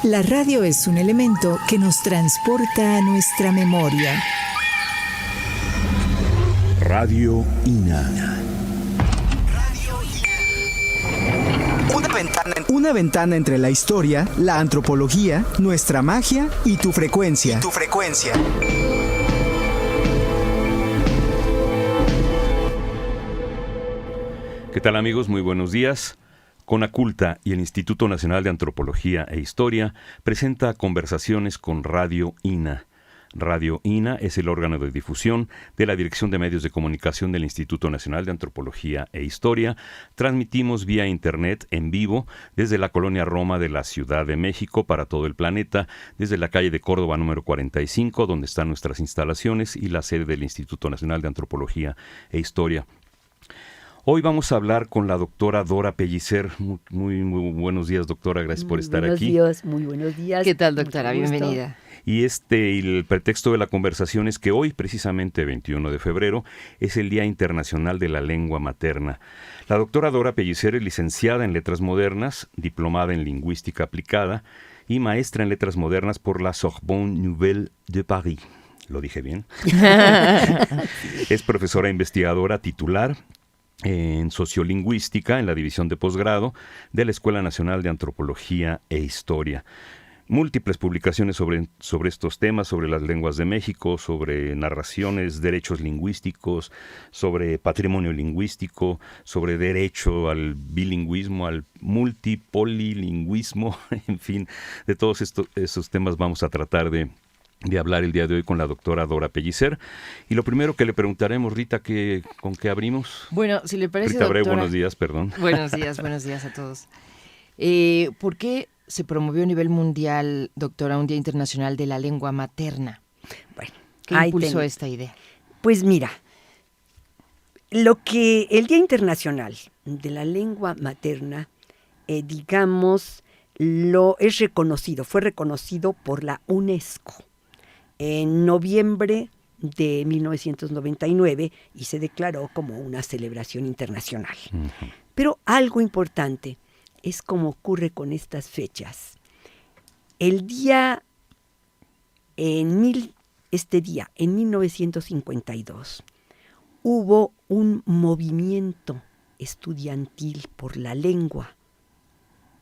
La radio es un elemento que nos transporta a nuestra memoria. Radio INA. Una ventana entre la historia, la antropología, nuestra magia y tu frecuencia. ¿Qué tal, amigos? Muy buenos días. Conaculta y el Instituto Nacional de Antropología e Historia presenta Conversaciones con Radio INA. Radio INA es el órgano de difusión de la Dirección de Medios de Comunicación del Instituto Nacional de Antropología e Historia. Transmitimos vía Internet en vivo desde la Colonia Roma de la Ciudad de México para todo el planeta, desde la calle de Córdoba número 45, donde están nuestras instalaciones y la sede del Instituto Nacional de Antropología e Historia. Hoy vamos a hablar con la doctora Dora Pellicer. Muy buenos días, doctora. Gracias por estar aquí. Muy buenos días. ¿Qué tal, doctora? Bienvenida. Y el pretexto de la conversación es que hoy, precisamente 21 de febrero, es el Día Internacional de la Lengua Materna. La doctora Dora Pellicer es licenciada en Letras Modernas, diplomada en Lingüística Aplicada y maestra en Letras Modernas por la Sorbonne Nouvelle de Paris. ¿Lo dije bien? Es profesora investigadora titular en Sociolingüística en la División de Posgrado de la Escuela Nacional de Antropología e Historia. Múltiples publicaciones sobre estos temas, sobre las lenguas de México, sobre narraciones, derechos lingüísticos, sobre patrimonio lingüístico, sobre derecho al bilingüismo, al multipolilingüismo, en fin, de todos estos temas vamos a tratar de hablar el día de hoy con la doctora Dora Pellicer. Y lo primero que le preguntaremos, Rita, ¿con qué abrimos? Bueno, si le parece, Rita doctora, Breu, buenos días, perdón. Buenos días a todos. ¿Por qué se promovió a nivel mundial, doctora, un Día Internacional de la Lengua Materna? Bueno, ¿qué impulsó esta idea? Pues mira, el Día Internacional de la Lengua Materna, fue reconocido por la UNESCO en noviembre de 1999 y se declaró como una celebración internacional. Uh-huh. Pero algo importante es como ocurre con estas fechas. En 1952, hubo un movimiento estudiantil por la lengua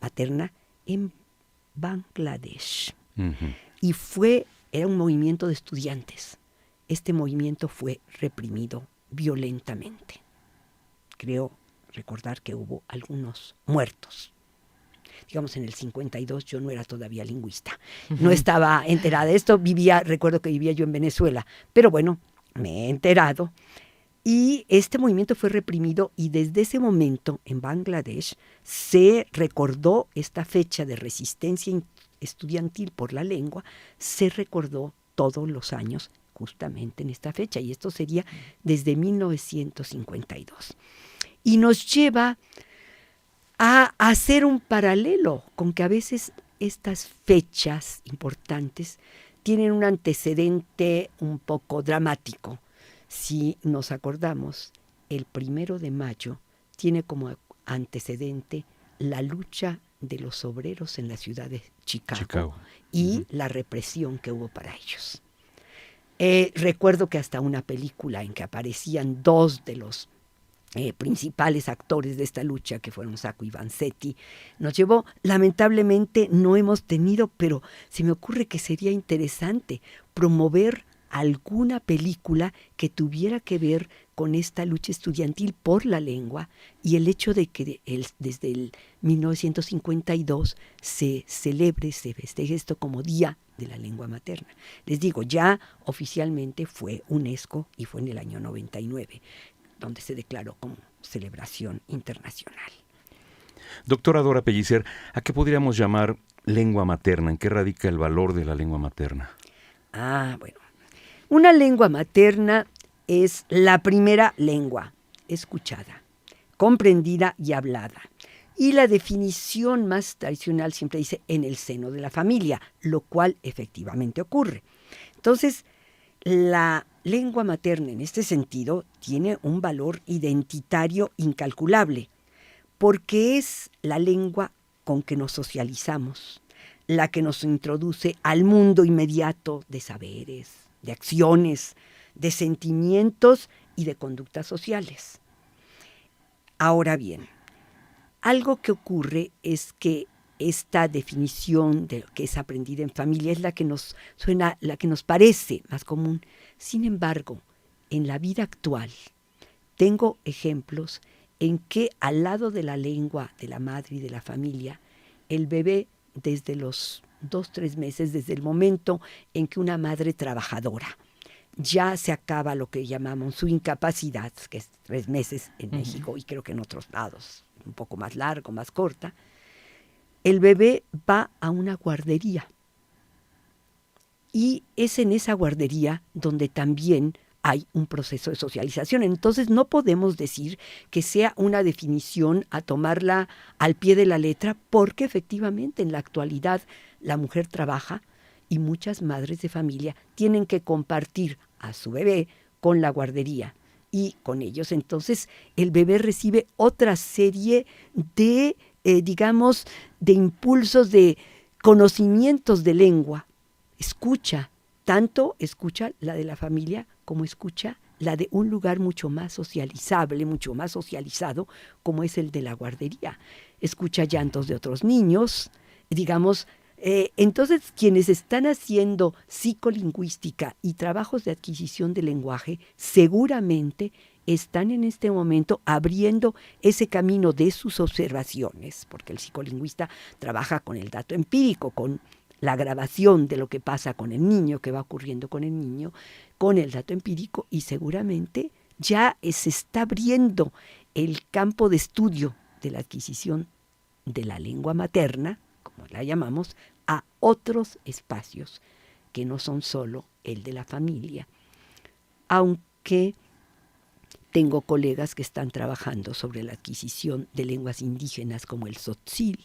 materna en Bangladesh. Uh-huh. Y era un movimiento de estudiantes. Este movimiento fue reprimido violentamente. Creo recordar que hubo algunos muertos. Digamos, en el 52 yo no era todavía lingüista. No estaba enterada de esto. Recuerdo que vivía yo en Venezuela. Pero bueno, me he enterado. Y este movimiento fue reprimido y desde ese momento en Bangladesh se recordó esta fecha de resistencia estudiantil por la lengua, se recordó todos los años justamente en esta fecha, y esto sería desde 1952. Y nos lleva a hacer un paralelo con que a veces estas fechas importantes tienen un antecedente un poco dramático. Si nos acordamos, el 1 de mayo tiene como antecedente la lucha de los obreros en la ciudad de Chicago. Y uh-huh. La represión que hubo para ellos. Recuerdo que hasta una película en que aparecían dos de los principales actores de esta lucha, que fueron Sacco y Vanzetti, nos llevó. Lamentablemente no hemos tenido, pero se me ocurre que sería interesante promover alguna película que tuviera que ver con esta lucha estudiantil por la lengua y el hecho de que desde el 1952 se festeje esto como Día de la Lengua Materna. Les digo, ya oficialmente fue UNESCO y fue en el año 99, donde se declaró como celebración internacional. Doctora Dora Pellicer, ¿a qué podríamos llamar lengua materna? ¿En qué radica el valor de la lengua materna? Bueno. Una lengua materna es la primera lengua escuchada, comprendida y hablada. Y la definición más tradicional siempre dice en el seno de la familia, lo cual efectivamente ocurre. Entonces, la lengua materna en este sentido tiene un valor identitario incalculable, porque es la lengua con que nos socializamos, la que nos introduce al mundo inmediato de saberes, de acciones, de sentimientos y de conductas sociales. Ahora bien, algo que ocurre es que esta definición de lo que es aprendida en familia es la que nos suena, la que nos parece más común. Sin embargo, en la vida actual, tengo ejemplos en que al lado de la lengua de la madre y de la familia, el bebé desde los 2-3 meses, desde el momento en que una madre trabajadora ya se acaba lo que llamamos su incapacidad, que es 3 meses en México y creo que en otros lados, un poco más largo, más corta, el bebé va a una guardería. Y es en esa guardería donde también hay un proceso de socialización. Entonces no podemos decir que sea una definición a tomarla al pie de la letra, porque efectivamente en la actualidad la mujer trabaja y muchas madres de familia tienen que compartir a su bebé con la guardería y con ellos. Entonces el bebé recibe otra serie de, digamos, de impulsos, de conocimientos de lengua. Escucha, tanto escucha la de la familia como escucha la de un lugar mucho más socializable, mucho más socializado, como es el de la guardería. Escucha llantos de otros niños, digamos. Entonces, quienes están haciendo psicolingüística y trabajos de adquisición de lenguaje, seguramente están en este momento abriendo ese camino de sus observaciones, porque el psicolingüista trabaja con el dato empírico, con la grabación de lo que pasa con el niño, que va ocurriendo con el niño, con el dato empírico, y seguramente ya se está abriendo el campo de estudio de la adquisición de la lengua materna, como la llamamos, a otros espacios que no son solo el de la familia. Aunque tengo colegas que están trabajando sobre la adquisición de lenguas indígenas como el tzotzil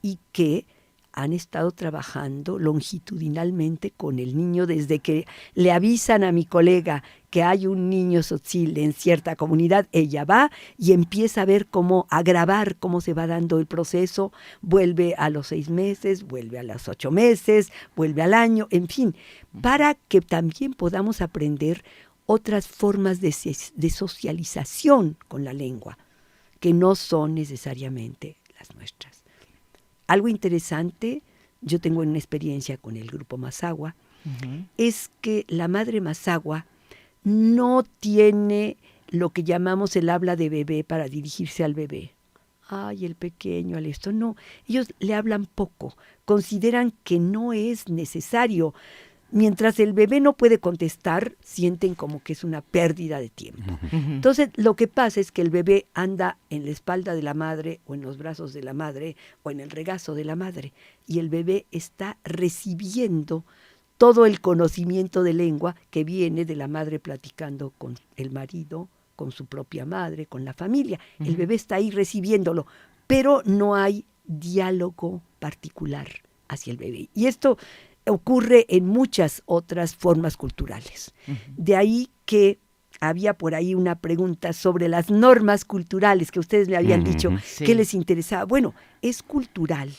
y que han estado trabajando longitudinalmente con el niño desde que le avisan a mi colega que hay un niño tzotzil en cierta comunidad. Ella va y empieza a ver a grabar cómo se va dando el proceso, vuelve a los 6 meses, vuelve a los 8 meses, vuelve al año, en fin, para que también podamos aprender otras formas de socialización con la lengua, que no son necesariamente las nuestras. Algo interesante, yo tengo una experiencia con el grupo Mazahua, es que la madre Mazahua no tiene lo que llamamos el habla de bebé para dirigirse al bebé. Ay, el pequeño, al esto. No, ellos le hablan poco, consideran que no es necesario. Mientras el bebé no puede contestar, sienten como que es una pérdida de tiempo. Entonces, lo que pasa es que el bebé anda en la espalda de la madre o en los brazos de la madre o en el regazo de la madre, y el bebé está recibiendo todo el conocimiento de lengua que viene de la madre platicando con el marido, con su propia madre, con la familia. El bebé está ahí recibiéndolo, pero no hay diálogo particular hacia el bebé. Y esto ocurre en muchas otras formas culturales. De ahí que había por ahí una pregunta sobre las normas culturales que ustedes me habían dicho, sí. ¿qué les interesaba? Bueno, es cultural,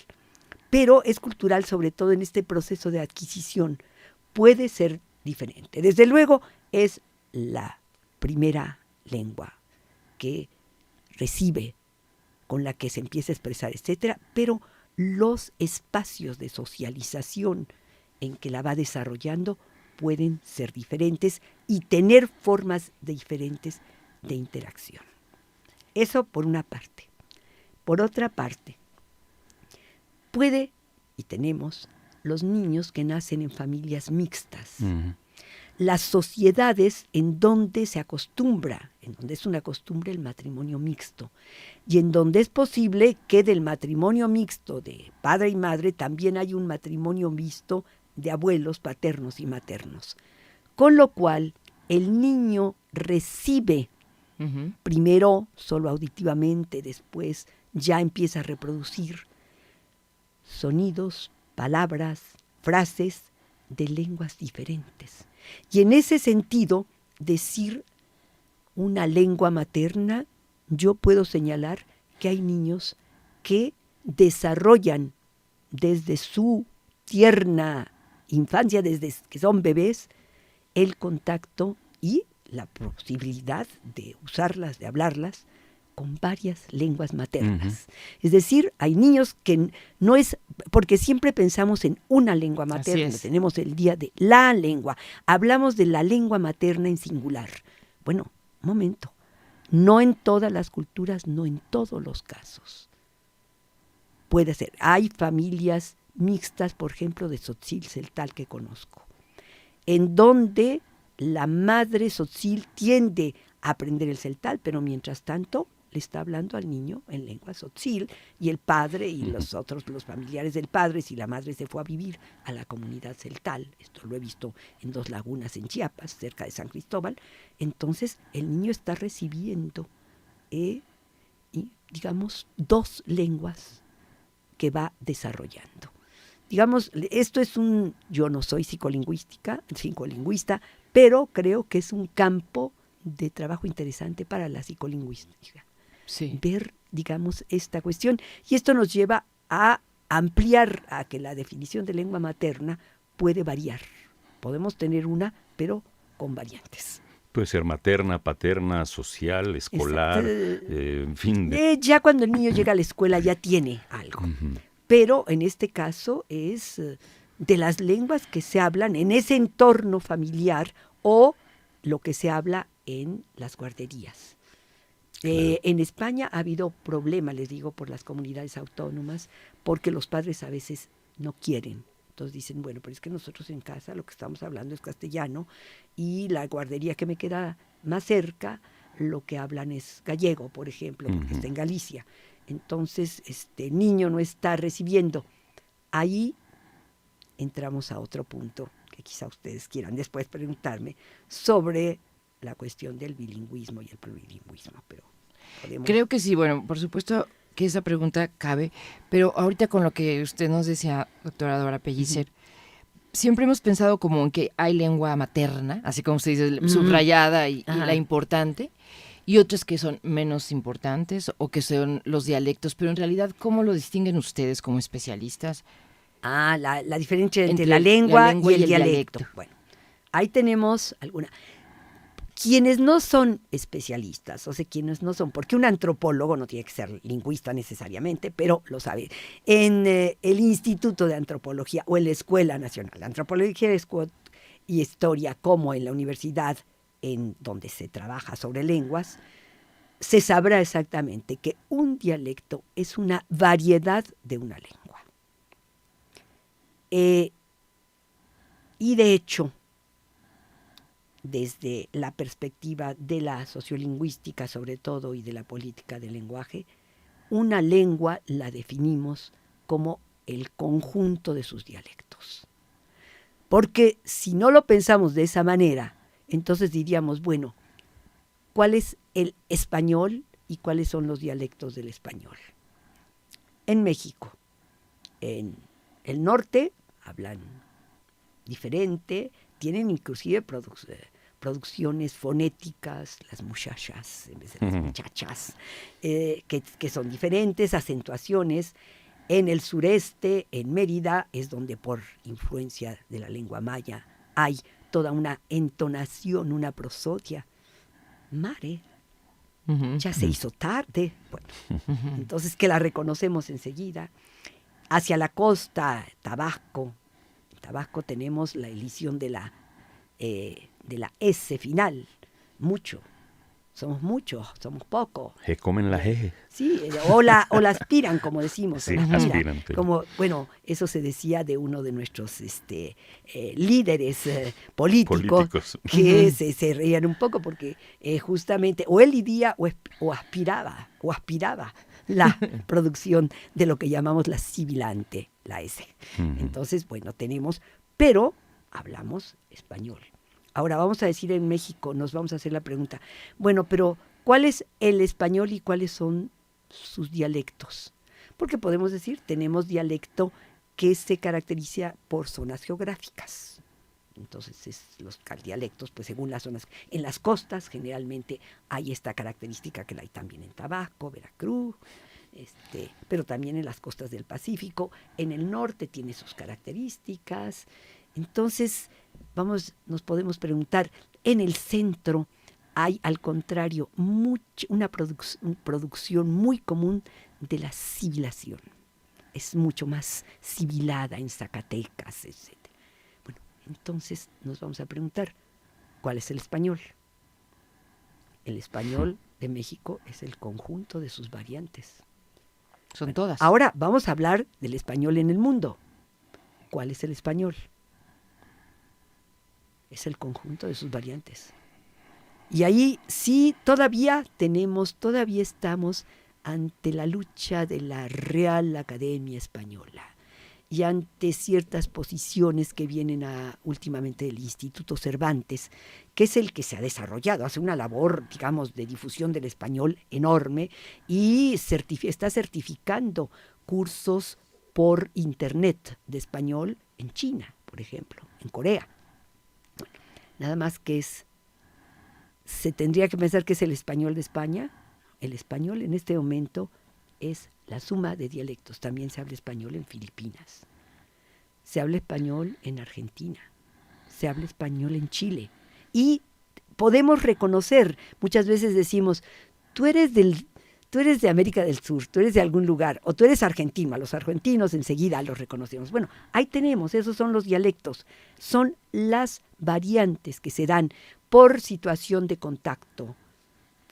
pero es cultural sobre todo en este proceso de adquisición. Puede ser diferente. Desde luego es la primera lengua que recibe, con la que se empieza a expresar, etcétera, pero los espacios de socialización en que la va desarrollando pueden ser diferentes y tener formas diferentes de interacción. Eso por una parte. Por otra parte, puede, y tenemos, los niños que nacen en familias mixtas. Las sociedades en donde se acostumbra, en donde es una costumbre el matrimonio mixto, y en donde es posible que del matrimonio mixto de padre y madre también hay un matrimonio mixto de abuelos paternos y maternos. Con lo cual, el niño recibe primero solo auditivamente, después ya empieza a reproducir sonidos, palabras, frases de lenguas diferentes. Y en ese sentido, decir una lengua materna, yo puedo señalar que hay niños que desarrollan desde su tierna infancia, desde que son bebés, el contacto y la posibilidad de usarlas, de hablarlas, con varias lenguas maternas. Es decir, hay niños que no es, porque siempre pensamos en una lengua materna, tenemos el día de la lengua, hablamos de la lengua materna en singular. Bueno, momento, no en todas las culturas, no en todos los casos. Puede ser, hay familias mixtas, por ejemplo, de tzotzil celtal que conozco, en donde la madre tzotzil tiende a aprender el celtal, pero mientras tanto le está hablando al niño en lengua tzotzil, y el padre y los familiares del padre, si la madre se fue a vivir a la comunidad celtal, esto lo he visto en 2 lagunas en Chiapas, cerca de San Cristóbal, entonces el niño está recibiendo, digamos, 2 lenguas que va desarrollando. Digamos, esto es yo no soy psicolingüista, pero creo que es un campo de trabajo interesante para la psicolingüística. Sí. Ver, digamos, esta cuestión. Y esto nos lleva a ampliar a que la definición de lengua materna puede variar. Podemos tener una, pero con variantes. Puede ser materna, paterna, social, escolar, en fin. Ya cuando el niño llega a la escuela ya tiene algo. Pero en este caso es de las lenguas que se hablan en ese entorno familiar o lo que se habla en las guarderías. En España ha habido problemas, les digo, por las comunidades autónomas, porque los padres a veces no quieren. Entonces dicen, bueno, pero es que nosotros en casa lo que estamos hablando es castellano y la guardería que me queda más cerca, lo que hablan es gallego, por ejemplo, porque está en Galicia. Entonces, el niño no está recibiendo. Ahí entramos a otro punto que quizá ustedes quieran después preguntarme sobre la cuestión del bilingüismo y el plurilingüismo, pero podemos... Creo que sí, bueno, por supuesto que esa pregunta cabe, pero ahorita con lo que usted nos decía, doctora Dora Pellicer, siempre hemos pensado como en que hay lengua materna, así como usted dice, subrayada y la importante, y otras que son menos importantes o que son los dialectos, pero en realidad, ¿cómo lo distinguen ustedes como especialistas? La diferencia entre la lengua y el dialecto. Bueno, ahí tenemos alguna. Quienes no son especialistas, o sea, quienes no son, porque un antropólogo no tiene que ser lingüista necesariamente, pero lo sabe. En el Instituto de Antropología o en la Escuela Nacional de Antropología y Historia, como en la universidad en donde se trabaja sobre lenguas, se sabrá exactamente que un dialecto es una variedad de una lengua. Y de hecho, desde la perspectiva de la sociolingüística sobre todo y de la política del lenguaje, una lengua la definimos como el conjunto de sus dialectos. Porque si no lo pensamos de esa manera, entonces diríamos, bueno, ¿cuál es el español y cuáles son los dialectos del español? En México, en el norte, hablan diferente, tienen inclusive producciones fonéticas, las muchachas en vez de las muchachas, que son diferentes, acentuaciones. En el sureste, en Mérida, es donde por influencia de la lengua maya hay toda una entonación, una prosodia. Mare, ya se hizo tarde. Bueno, entonces que la reconocemos enseguida. Hacia la costa, Tabasco. En Tabasco tenemos la elisión de la S final. Mucho. Somos muchos, somos pocos. Se comen las ejes. Sí, o la aspiran, como decimos. Sí, aspiran. Como, bueno, eso se decía de uno de nuestros líderes políticos que se reían un poco porque justamente o él idía o aspiraba la producción de lo que llamamos la sibilante, la S. Entonces, bueno, tenemos, pero hablamos español. Ahora vamos a decir en México, nos vamos a hacer la pregunta, bueno, pero ¿cuál es el español y cuáles son sus dialectos? Porque podemos decir, tenemos dialecto que se caracteriza por zonas geográficas. Entonces, los dialectos, pues según las zonas, en las costas generalmente hay esta característica que la hay también en Tabasco, Veracruz, pero también en las costas del Pacífico. En el norte tiene sus características. Entonces, nos podemos preguntar, en el centro hay, al contrario, una producción muy común de la sibilación. Es mucho más sibilada en Zacatecas, etc. Bueno, entonces nos vamos a preguntar, ¿cuál es el español? El español de México es el conjunto de sus variantes. Son todas. Ahora vamos a hablar del español en el mundo. ¿Cuál es el español? Es el conjunto de sus variantes. Y ahí sí todavía estamos ante la lucha de la Real Academia Española y ante ciertas posiciones que vienen últimamente del Instituto Cervantes, que es el que se ha desarrollado, hace una labor, digamos, de difusión del español enorme y está certificando cursos por internet de español en China, por ejemplo, en Corea. Bueno, nada más que se tendría que pensar que es el español de España. El español en este momento es la suma de dialectos. También se habla español en Filipinas, se habla español en Argentina, se habla español en Chile. Y podemos reconocer, muchas veces decimos, tú eres de América del Sur, tú eres de algún lugar, o tú eres argentino. A los argentinos enseguida los reconocemos. Bueno, ahí tenemos, esos son los dialectos, son las variantes que se dan por situación de contacto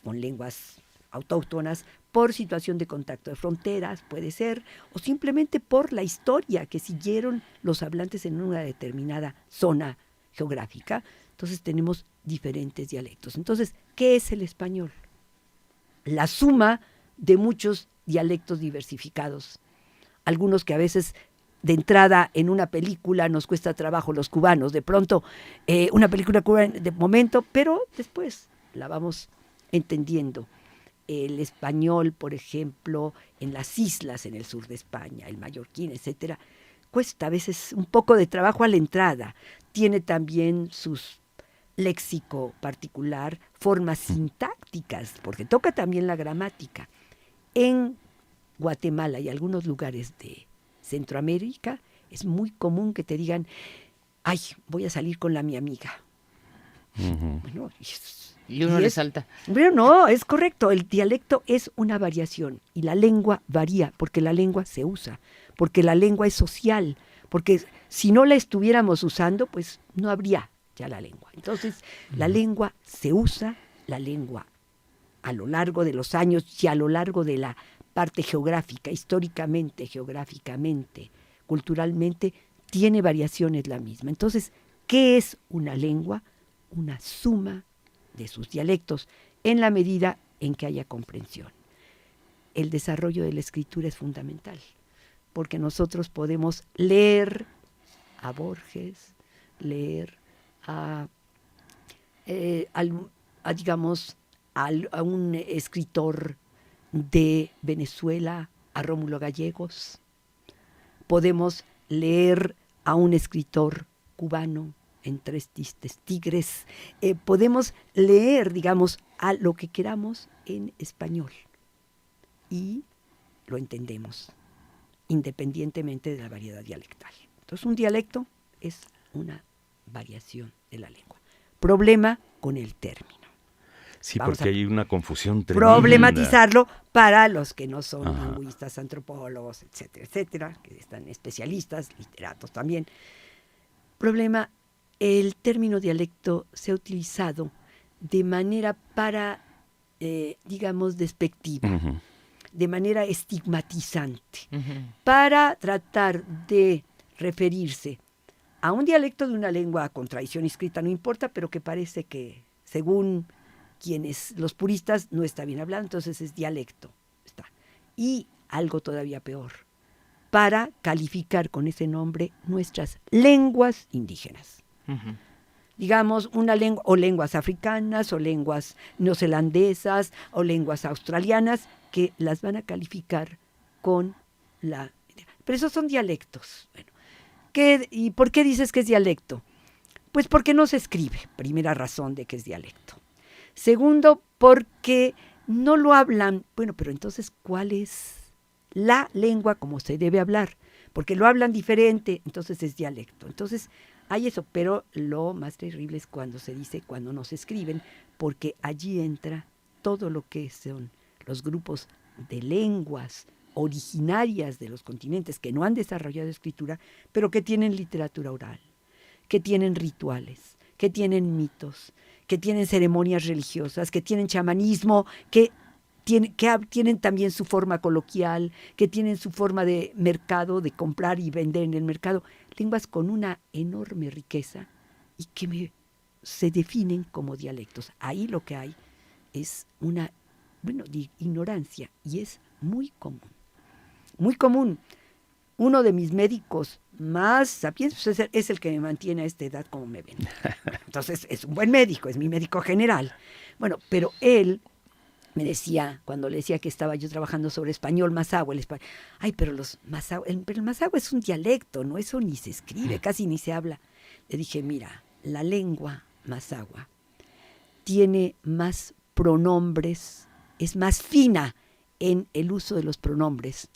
con lenguas autóctonas, por situación de contacto de fronteras, puede ser, o simplemente por la historia que siguieron los hablantes en una determinada zona geográfica. Entonces tenemos diferentes dialectos. Entonces, ¿qué es el español? La suma de muchos dialectos diversificados, algunos que a veces de entrada en una película nos cuesta trabajo los cubanos, de pronto una película cubana de momento, pero después la vamos entendiendo. El español, por ejemplo, en las islas en el sur de España, el mallorquín, etcétera, cuesta a veces un poco de trabajo a la entrada. Tiene también sus léxico particular, formas sintácticas, porque toca también la gramática. En Guatemala y algunos lugares de Centroamérica es muy común que te digan, ay, voy a salir con mi amiga. Uh-huh. Bueno, y uno le salta. Pero no, es correcto, el dialecto es una variación y la lengua varía porque la lengua se usa, porque la lengua es social, porque si no la estuviéramos usando, pues no habría ya la lengua. Entonces, la lengua se usa, la lengua a lo largo de los años y a lo largo de la parte geográfica, históricamente, geográficamente, culturalmente, tiene variaciones la misma. Entonces, ¿qué es una lengua? Una suma de sus dialectos en la medida en que haya comprensión. El desarrollo de la escritura es fundamental, porque nosotros podemos leer a Borges, leer a un escritor de Venezuela, a Rómulo Gallegos. Podemos leer a un escritor cubano en Tres Tristes Tigres. Podemos leer, digamos, a lo que queramos en español y lo entendemos, independientemente de la variedad dialectal. Entonces, un dialecto es una variación de la lengua. Problema con el término. Sí, Vamos porque hay una confusión tremenda. Problematizarlo para los que no son lingüistas, antropólogos, etcétera, etcétera, que están especialistas, literatos también. Problema, el término dialecto se ha utilizado de manera digamos, despectiva, Uh-huh. de manera estigmatizante, para tratar de referirse a un dialecto de una lengua con tradición escrita, no importa, pero que parece que, según los puristas, no está bien hablado, entonces es dialecto. Está. Y algo todavía peor, para calificar con ese nombre nuestras lenguas indígenas. Uh-huh. Digamos, una lengua, o lenguas africanas, o lenguas neozelandesas, o lenguas australianas, que las van a calificar con Pero esos son dialectos. Bueno, ¿y por qué dices que es dialecto? Pues porque no se escribe, primera razón de que es dialecto. Segundo, porque no lo hablan. Bueno, pero entonces, ¿cuál es la lengua como se debe hablar? Porque lo hablan diferente, entonces es dialecto. Entonces, hay eso, pero lo más terrible es cuando se dice, cuando no se escriben, porque allí entra todo lo que son los grupos de lenguas originarias de los continentes que no han desarrollado escritura, pero que tienen literatura oral, que tienen rituales, que tienen mitos, que tienen ceremonias religiosas, que tienen chamanismo, que tienen también su forma coloquial, que tienen su forma de mercado, de comprar y vender en el mercado, lenguas con una enorme riqueza y que se definen como dialectos. Ahí lo que hay es una ignorancia y es muy común. Muy común. Uno de mis médicos más sapiens es el que me mantiene a esta edad como me ven. Entonces es un buen médico, es mi médico general. Bueno, pero él me decía, cuando le decía que estaba yo trabajando sobre español mazahua, pero el mazahua es un dialecto, ¿no? Eso ni se escribe, casi ni se habla. Le dije, mira, la lengua mazahua tiene más pronombres, es más fina en el uso de los pronombres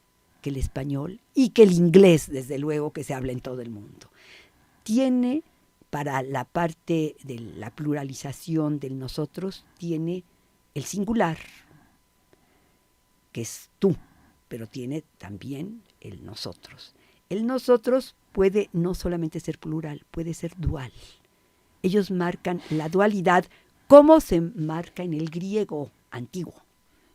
que el español y que el inglés, desde luego, que se habla en todo el mundo. Tiene, para la parte de la pluralización del nosotros, tiene el singular, que es tú, pero tiene también el nosotros. El nosotros puede no solamente ser plural, puede ser dual. Ellos marcan la dualidad como se marca en el griego antiguo.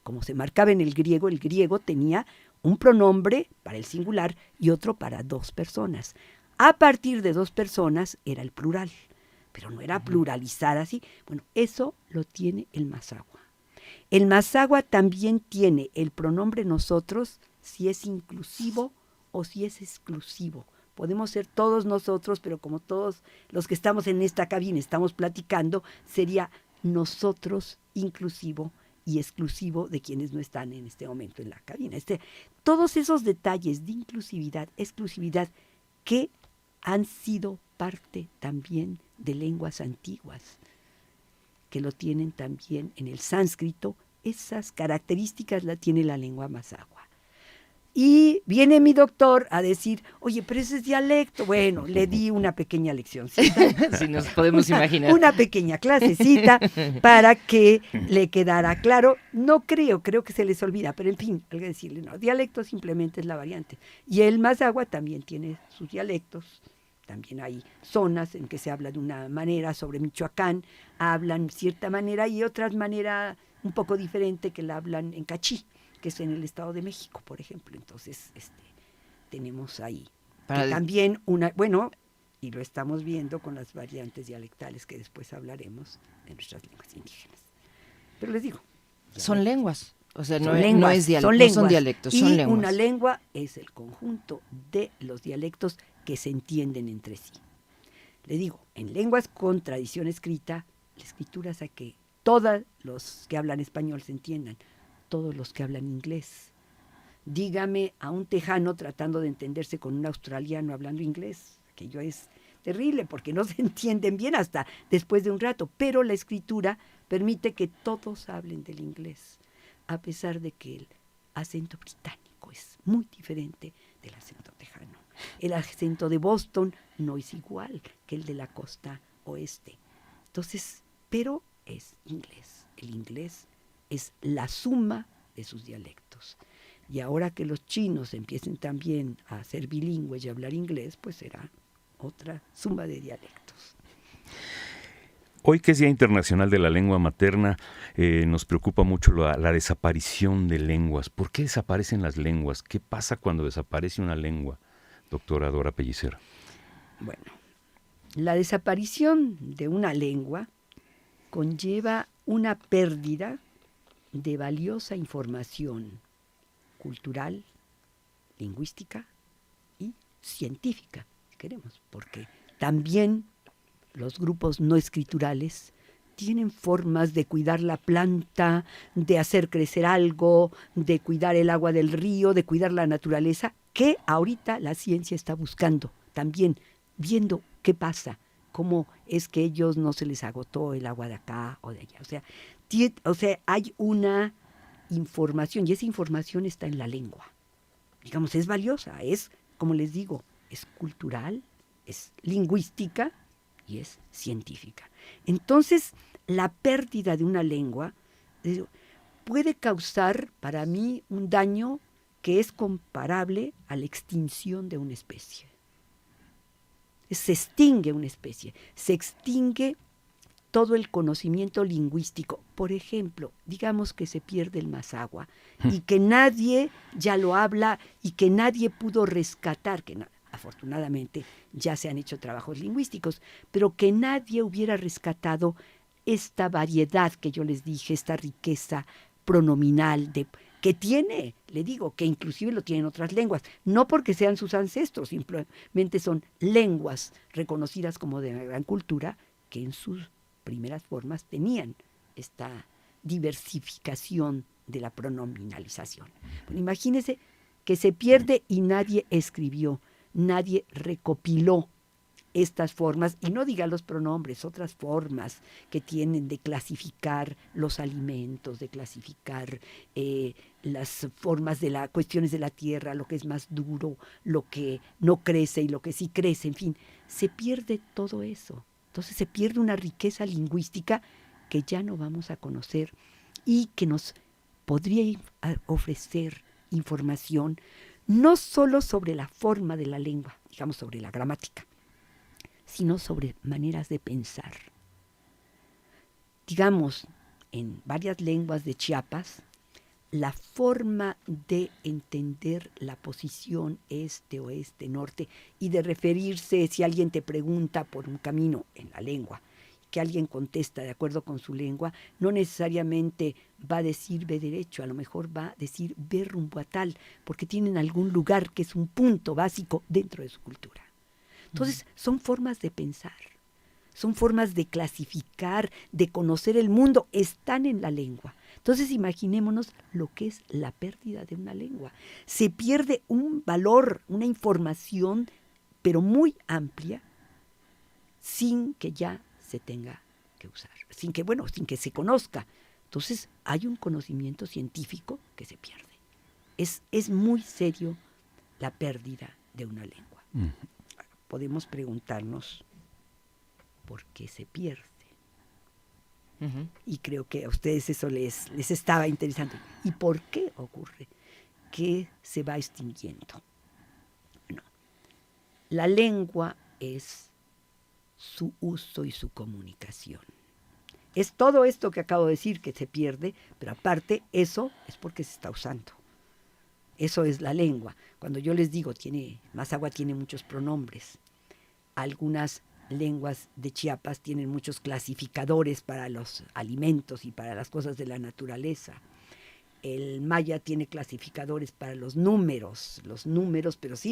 Como se marcaba en el griego tenía un pronombre para el singular y otro para dos personas. A partir de dos personas era el plural, pero no era pluralizar así. Bueno, eso lo tiene el mazahua. El mazahua también tiene el pronombre nosotros, si es inclusivo o si es exclusivo. Podemos ser todos nosotros, pero como todos los que estamos en esta cabina estamos platicando, sería nosotros inclusivo y exclusivo de quienes no están en este momento en la cabina. Todos esos detalles de inclusividad, exclusividad, que han sido parte también de lenguas antiguas, que lo tienen también en el sánscrito, esas características las tiene la lengua mazahua. Y viene mi doctor a decir, oye, pero ese es dialecto. Bueno, le di una pequeña leccioncita. Si nos podemos imaginar. Una pequeña clasecita para que le quedara claro. No creo que se les olvida, pero en fin, hay que decirle, no, dialecto simplemente es la variante. Y el mazahua también tiene sus dialectos. También hay zonas en que se habla de una manera, sobre Michoacán hablan cierta manera y otras manera un poco diferente que la hablan en Cachí, que es en el Estado de México, por ejemplo. Entonces, tenemos ahí también y lo estamos viendo con las variantes dialectales que después hablaremos de nuestras lenguas indígenas. Pero les digo, son lenguas, o sea, no lenguas, es dialecto, son no son dialectos, son lenguas. Una lengua es el conjunto de los dialectos que se entienden entre sí. Le digo, en lenguas con tradición escrita, la escritura hace que todos los que hablan español se entiendan, todos los que hablan inglés. Dígame a un tejano tratando de entenderse con un australiano hablando inglés, aquello es terrible porque no se entienden bien hasta después de un rato, pero la escritura permite que todos hablen del inglés, a pesar de que el acento británico es muy diferente del acento tejano. El acento de Boston no es igual que el de la costa oeste. Entonces, pero es inglés. El inglés es la suma de sus dialectos. Y ahora que los chinos empiecen también a ser bilingües y a hablar inglés, pues será otra suma de dialectos. Hoy que es Día Internacional de la Lengua Materna, nos preocupa mucho la desaparición de lenguas. ¿Por qué desaparecen las lenguas? ¿Qué pasa cuando desaparece una lengua, doctora Dora Pellicer? Bueno, la desaparición de una lengua conlleva una pérdida de valiosa información cultural, lingüística y científica, si queremos, porque también los grupos no escriturales tienen formas de cuidar la planta, de hacer crecer algo, de cuidar el agua del río, de cuidar la naturaleza, que ahorita la ciencia está buscando también, viendo qué pasa cómo es que ellos no se les agotó el agua de acá o de allá. O sea, hay una información y esa información está en la lengua. Digamos, es valiosa, es, como les digo, es cultural, es lingüística y es científica. Entonces, la pérdida de una lengua puede causar para mí un daño que es comparable a la extinción de una especie. Se extingue una especie, se extingue todo el conocimiento lingüístico. Por ejemplo, digamos que se pierde el mazahua y que nadie ya lo habla y que nadie pudo rescatar, afortunadamente ya se han hecho trabajos lingüísticos, pero que nadie hubiera rescatado esta variedad que yo les dije, esta riqueza pronominal que tiene, le digo, que inclusive lo tienen otras lenguas, no porque sean sus ancestros, simplemente son lenguas reconocidas como de gran cultura que en sus primeras formas tenían esta diversificación de la pronominalización. Bueno, imagínense que se pierde y nadie escribió, nadie recopiló estas formas, y no diga los pronombres, otras formas que tienen de clasificar los alimentos, de clasificar las formas de las cuestiones de la tierra, lo que es más duro, lo que no crece y lo que sí crece, en fin, se pierde todo eso. Entonces se pierde una riqueza lingüística que ya no vamos a conocer y que nos podría ofrecer información no solo sobre la forma de la lengua, digamos sobre la gramática, sino sobre maneras de pensar. Digamos, en varias lenguas de Chiapas, la forma de entender la posición este, oeste, norte, y de referirse, si alguien te pregunta por un camino en la lengua, que alguien contesta de acuerdo con su lengua, no necesariamente va a decir ve derecho, a lo mejor va a decir ve rumbo a tal, porque tienen algún lugar que es un punto básico dentro de su cultura. Entonces, son formas de pensar, son formas de clasificar, de conocer el mundo, están en la lengua. Entonces, imaginémonos lo que es la pérdida de una lengua. Se pierde un valor, una información, pero muy amplia, sin que ya se tenga que usar, sin que se conozca. Entonces, hay un conocimiento científico que se pierde. Es muy serio la pérdida de una lengua. Podemos preguntarnos por qué se pierde. Y creo que a ustedes eso les estaba interesando. ¿Y por qué ocurre que se va extinguiendo? Bueno, la lengua es su uso y su comunicación. Es todo esto que acabo de decir que se pierde, pero aparte eso es porque se está usando. Eso es la lengua. Cuando yo les digo, mazahua tiene muchos pronombres. Algunas lenguas de Chiapas tienen muchos clasificadores para los alimentos y para las cosas de la naturaleza. El maya tiene clasificadores para los números,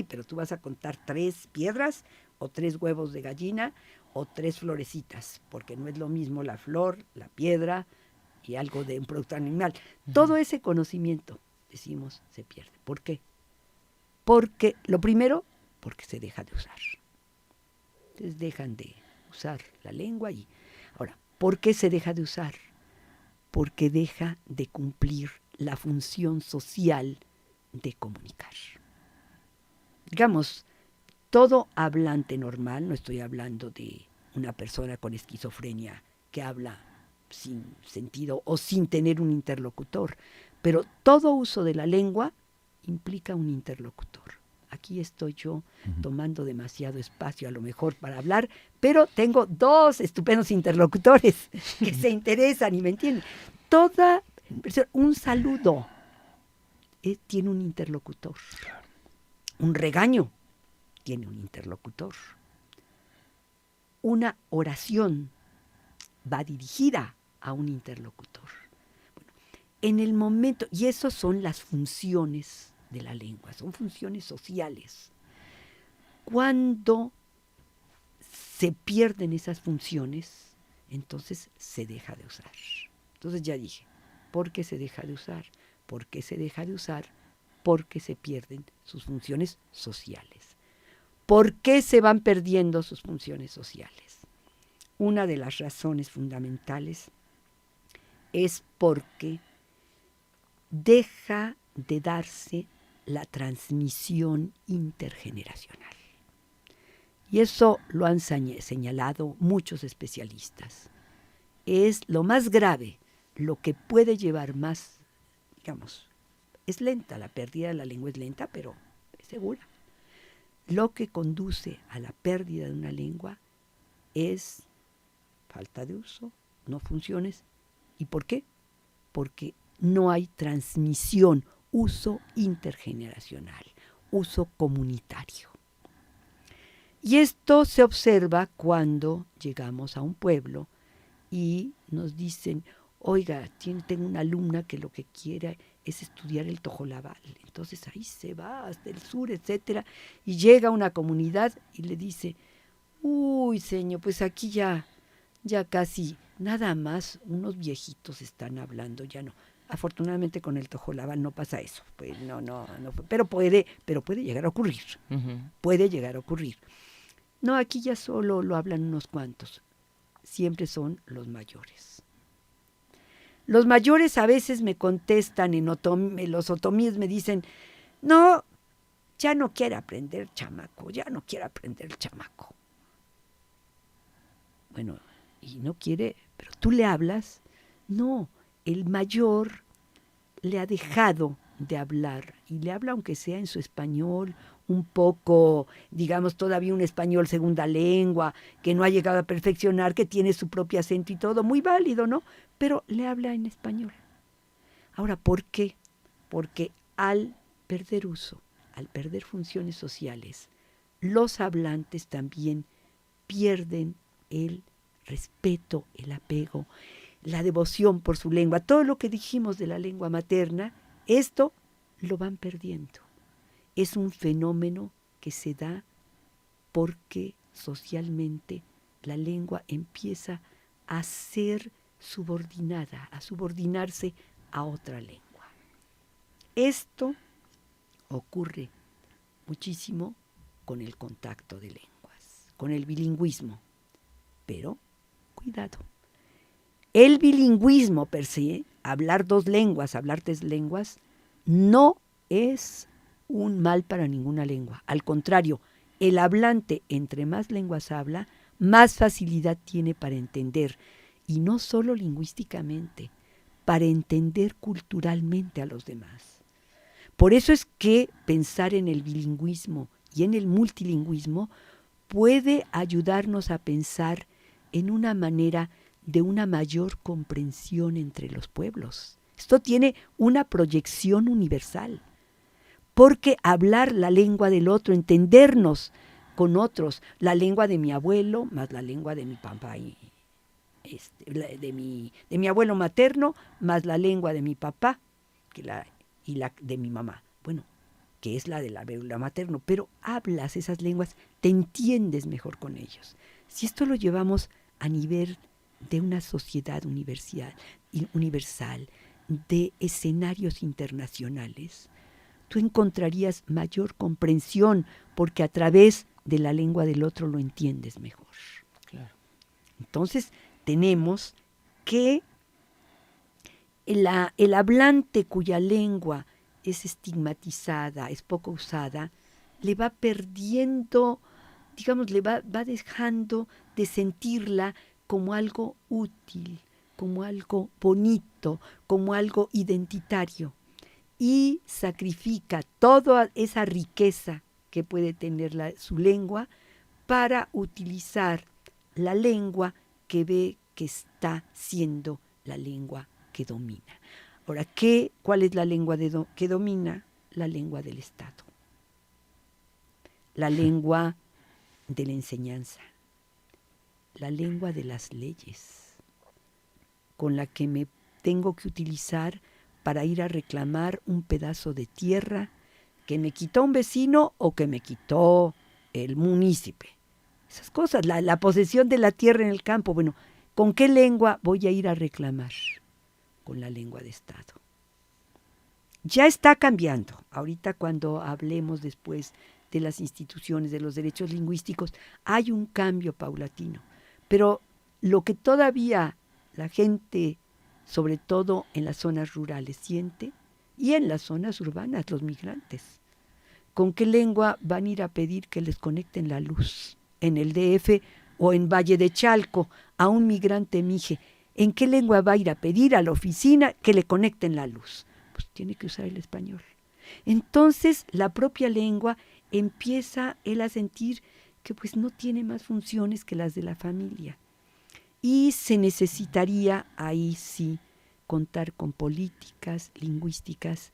pero tú vas a contar 3 piedras o 3 huevos de gallina o 3 florecitas, porque no es lo mismo la flor, la piedra y algo de un producto animal. Todo ese conocimiento, decimos, se pierde. ¿Por qué? Porque, lo primero, porque se deja de usar. Entonces dejan de usar la lengua y... Ahora, ¿por qué se deja de usar? Porque deja de cumplir la función social de comunicar. Digamos, todo hablante normal, no estoy hablando de una persona con esquizofrenia que habla sin sentido o sin tener un interlocutor, pero todo uso de la lengua implica un interlocutor. Aquí estoy yo tomando demasiado espacio a lo mejor para hablar, pero tengo 2 estupendos interlocutores que se interesan y me entienden. Un saludo tiene un interlocutor. Un regaño tiene un interlocutor. Una oración va dirigida a un interlocutor. Bueno, en el momento, y esas son las funciones de la lengua, son funciones sociales. Cuando se pierden esas funciones, entonces se deja de usar. Entonces ya dije, ¿por qué se deja de usar? ¿Por qué se deja de usar? Porque se pierden sus funciones sociales. ¿Por qué se van perdiendo sus funciones sociales? una de las razones fundamentales es porque deja de darse la transmisión intergeneracional. Y eso lo han señalado muchos especialistas. Es lo más grave, lo que puede llevar más, digamos, es lenta, la pérdida de la lengua es lenta, pero es segura. Lo que conduce a la pérdida de una lengua es falta de uso, no funciones. ¿Y por qué? Porque no hay transmisión, uso intergeneracional, uso comunitario. Y esto se observa cuando llegamos a un pueblo y nos dicen, oiga, tengo una alumna que lo que quiere es estudiar el tojolabal. Entonces ahí se va hasta el sur, etcétera, y llega a una comunidad y le dice, uy, señor, pues aquí ya casi nada más unos viejitos están hablando, ya no. Afortunadamente con el tojolabal no pasa eso, pues no, pero puede llegar a ocurrir. Puede llegar a ocurrir. No, aquí ya solo lo hablan unos cuantos. Siempre son los mayores. Los mayores a veces me contestan en los otomíes, me dicen, no, ya no quiere aprender chamaco, ya no quiere aprender el chamaco. Bueno, y no quiere, pero tú le hablas. No, el mayor le ha dejado de hablar y le habla aunque sea en su español, un poco, digamos, todavía un español segunda lengua, que no ha llegado a perfeccionar, que tiene su propio acento y todo, muy válido, ¿no? Pero le habla en español. Ahora, ¿por qué? Porque al perder uso, al perder funciones sociales, los hablantes también pierden el respeto, el apego, la devoción por su lengua. Todo lo que dijimos de la lengua materna, esto lo van perdiendo. Es un fenómeno que se da porque socialmente la lengua empieza a ser subordinada, a subordinarse a otra lengua. Esto ocurre muchísimo con el contacto de lenguas, con el bilingüismo. Pero, cuidado, el bilingüismo per se, hablar dos lenguas, hablar tres lenguas, no es un mal para ninguna lengua. Al contrario, el hablante, entre más lenguas habla, más facilidad tiene para entender, y no solo lingüísticamente, para entender culturalmente a los demás. Por eso es que pensar en el bilingüismo y en el multilingüismo puede ayudarnos a pensar en una manera de una mayor comprensión entre los pueblos. Esto tiene una proyección universal, porque hablar la lengua del otro, entendernos con otros, la lengua de mi abuelo más la lengua de mi papá y de mi abuelo materno más la lengua de mi papá y la de mi mamá. Bueno, que es la del abuelo materno, pero hablas esas lenguas, te entiendes mejor con ellos. Si esto lo llevamos a nivel de una sociedad universal, de escenarios internacionales, tú encontrarías mayor comprensión porque a través de la lengua del otro lo entiendes mejor. Claro. Entonces tenemos que el hablante cuya lengua es estigmatizada, es poco usada, le va perdiendo, digamos, le va dejando de sentirla como algo útil, como algo bonito, como algo identitario, y sacrifica toda esa riqueza que puede tener su lengua para utilizar la lengua que ve que está siendo la lengua que domina. Ahora, ¿cuál es la lengua que domina? La lengua del Estado, la lengua de la enseñanza, la lengua de las leyes, con la que me tengo que utilizar para ir a reclamar un pedazo de tierra que me quitó un vecino o que me quitó el munícipe. Esas cosas, la posesión de la tierra en el campo. Bueno, ¿con qué lengua voy a ir a reclamar? Con la lengua de Estado. Ya está cambiando. Ahorita cuando hablemos después de las instituciones, de los derechos lingüísticos, hay un cambio paulatino. Pero lo que todavía la gente, sobre todo en las zonas rurales, siente, y en las zonas urbanas, los migrantes. ¿Con qué lengua van a ir a pedir que les conecten la luz en el DF o en Valle de Chalco a un migrante mije? ¿En qué lengua va a ir a pedir a la oficina que le conecten la luz? Pues tiene que usar el español. Entonces la propia lengua empieza él a sentir que pues no tiene más funciones que las de la familia. Y se necesitaría ahí sí contar con políticas lingüísticas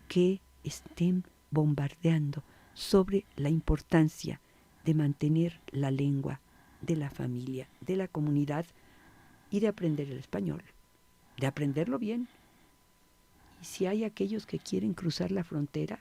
que estén bombardeando sobre la importancia de mantener la lengua de la familia, de la comunidad y de aprender el español, de aprenderlo bien. Y si hay aquellos que quieren cruzar la frontera,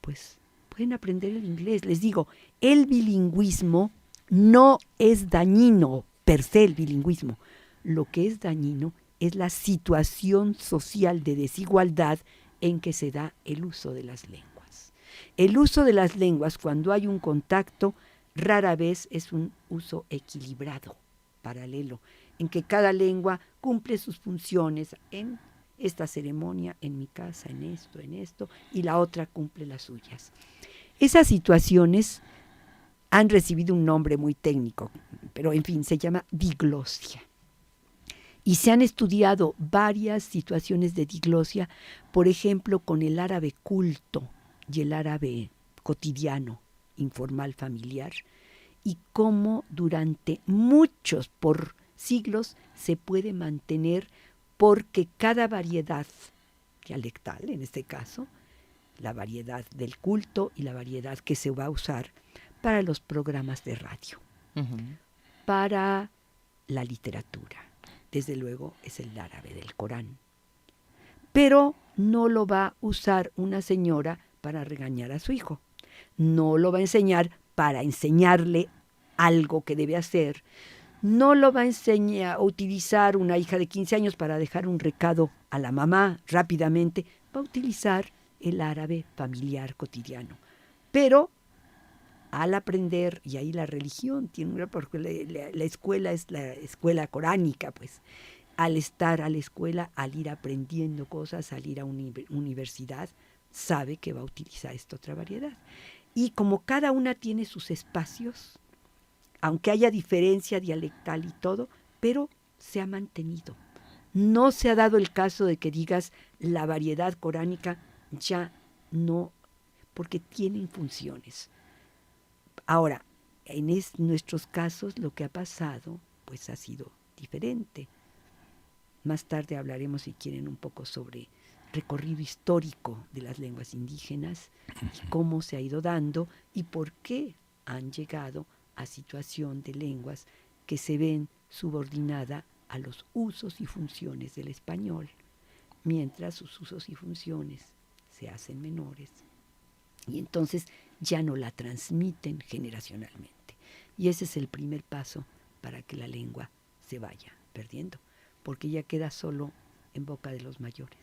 pues pueden aprender el inglés. Les digo, el bilingüismo no es dañino per se, el bilingüismo. Lo que es dañino es la situación social de desigualdad en que se da el uso de las lenguas. El uso de las lenguas, cuando hay un contacto, rara vez es un uso equilibrado, paralelo, en que cada lengua cumple sus funciones en esta ceremonia, en mi casa, en esto, y la otra cumple las suyas. Esas situaciones han recibido un nombre muy técnico, pero en fin, se llama diglosia. Y se han estudiado varias situaciones de diglosia, por ejemplo, con el árabe culto y el árabe cotidiano, informal, familiar, y cómo durante muchos, por siglos, se puede mantener porque cada variedad dialectal, en este caso, la variedad del culto y la variedad que se va a usar para los programas de radio, para la literatura, desde luego es el árabe del Corán. Pero no lo va a usar una señora para regañar a su hijo, no lo va a enseñar para enseñarle algo que debe hacer, no lo va a enseñar a utilizar una hija de 15 años para dejar un recado a la mamá rápidamente, va a utilizar el árabe familiar cotidiano. Pero al aprender, y ahí la religión tiene una, porque la escuela es la escuela coránica, pues, al estar a la escuela, al ir aprendiendo cosas, al ir a una universidad, sabe que va a utilizar esta otra variedad. Y como cada una tiene sus espacios, aunque haya diferencia dialectal y todo, pero se ha mantenido. No se ha dado el caso de que digas la variedad coránica ya no, porque tienen funciones. Ahora, en nuestros casos lo que ha pasado pues ha sido diferente. Más tarde hablaremos, si quieren, un poco sobre recorrido histórico de las lenguas indígenas y cómo se ha ido dando y por qué han llegado a situación de lenguas que se ven subordinada a los usos y funciones del español, mientras sus usos y funciones se hacen menores y entonces ya no la transmiten generacionalmente. Y ese es el primer paso para que la lengua se vaya perdiendo, porque ya queda solo en boca de los mayores.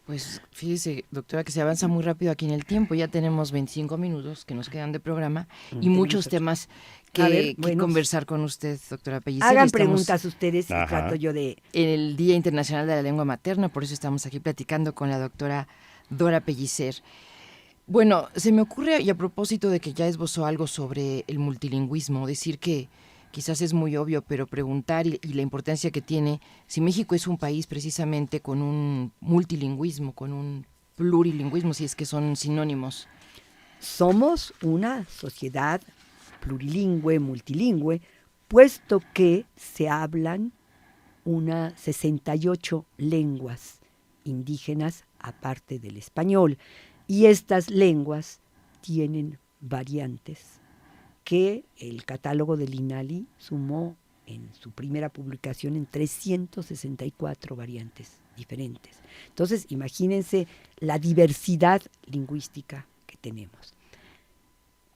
Pues fíjese, doctora, que se avanza muy rápido aquí en el tiempo. Ya tenemos 25 minutos que nos quedan de programa y muchos temas que conversar con usted, doctora Pellicer. Hagan preguntas ustedes y trato yo de... En el Día Internacional de la Lengua Materna, por eso estamos aquí platicando con la doctora Dora Pellicer. Bueno, se me ocurre, y a propósito de que ya esbozó algo sobre el multilingüismo, decir que quizás es muy obvio, pero preguntar y la importancia que tiene si México es un país precisamente con un multilingüismo, con un plurilingüismo, si es que son sinónimos. Somos una sociedad plurilingüe, multilingüe, puesto que se hablan unas 68 lenguas indígenas aparte del español. Y estas lenguas tienen variantes que el catálogo del INALI sumó en su primera publicación en 364 variantes diferentes. Entonces, imagínense la diversidad lingüística que tenemos.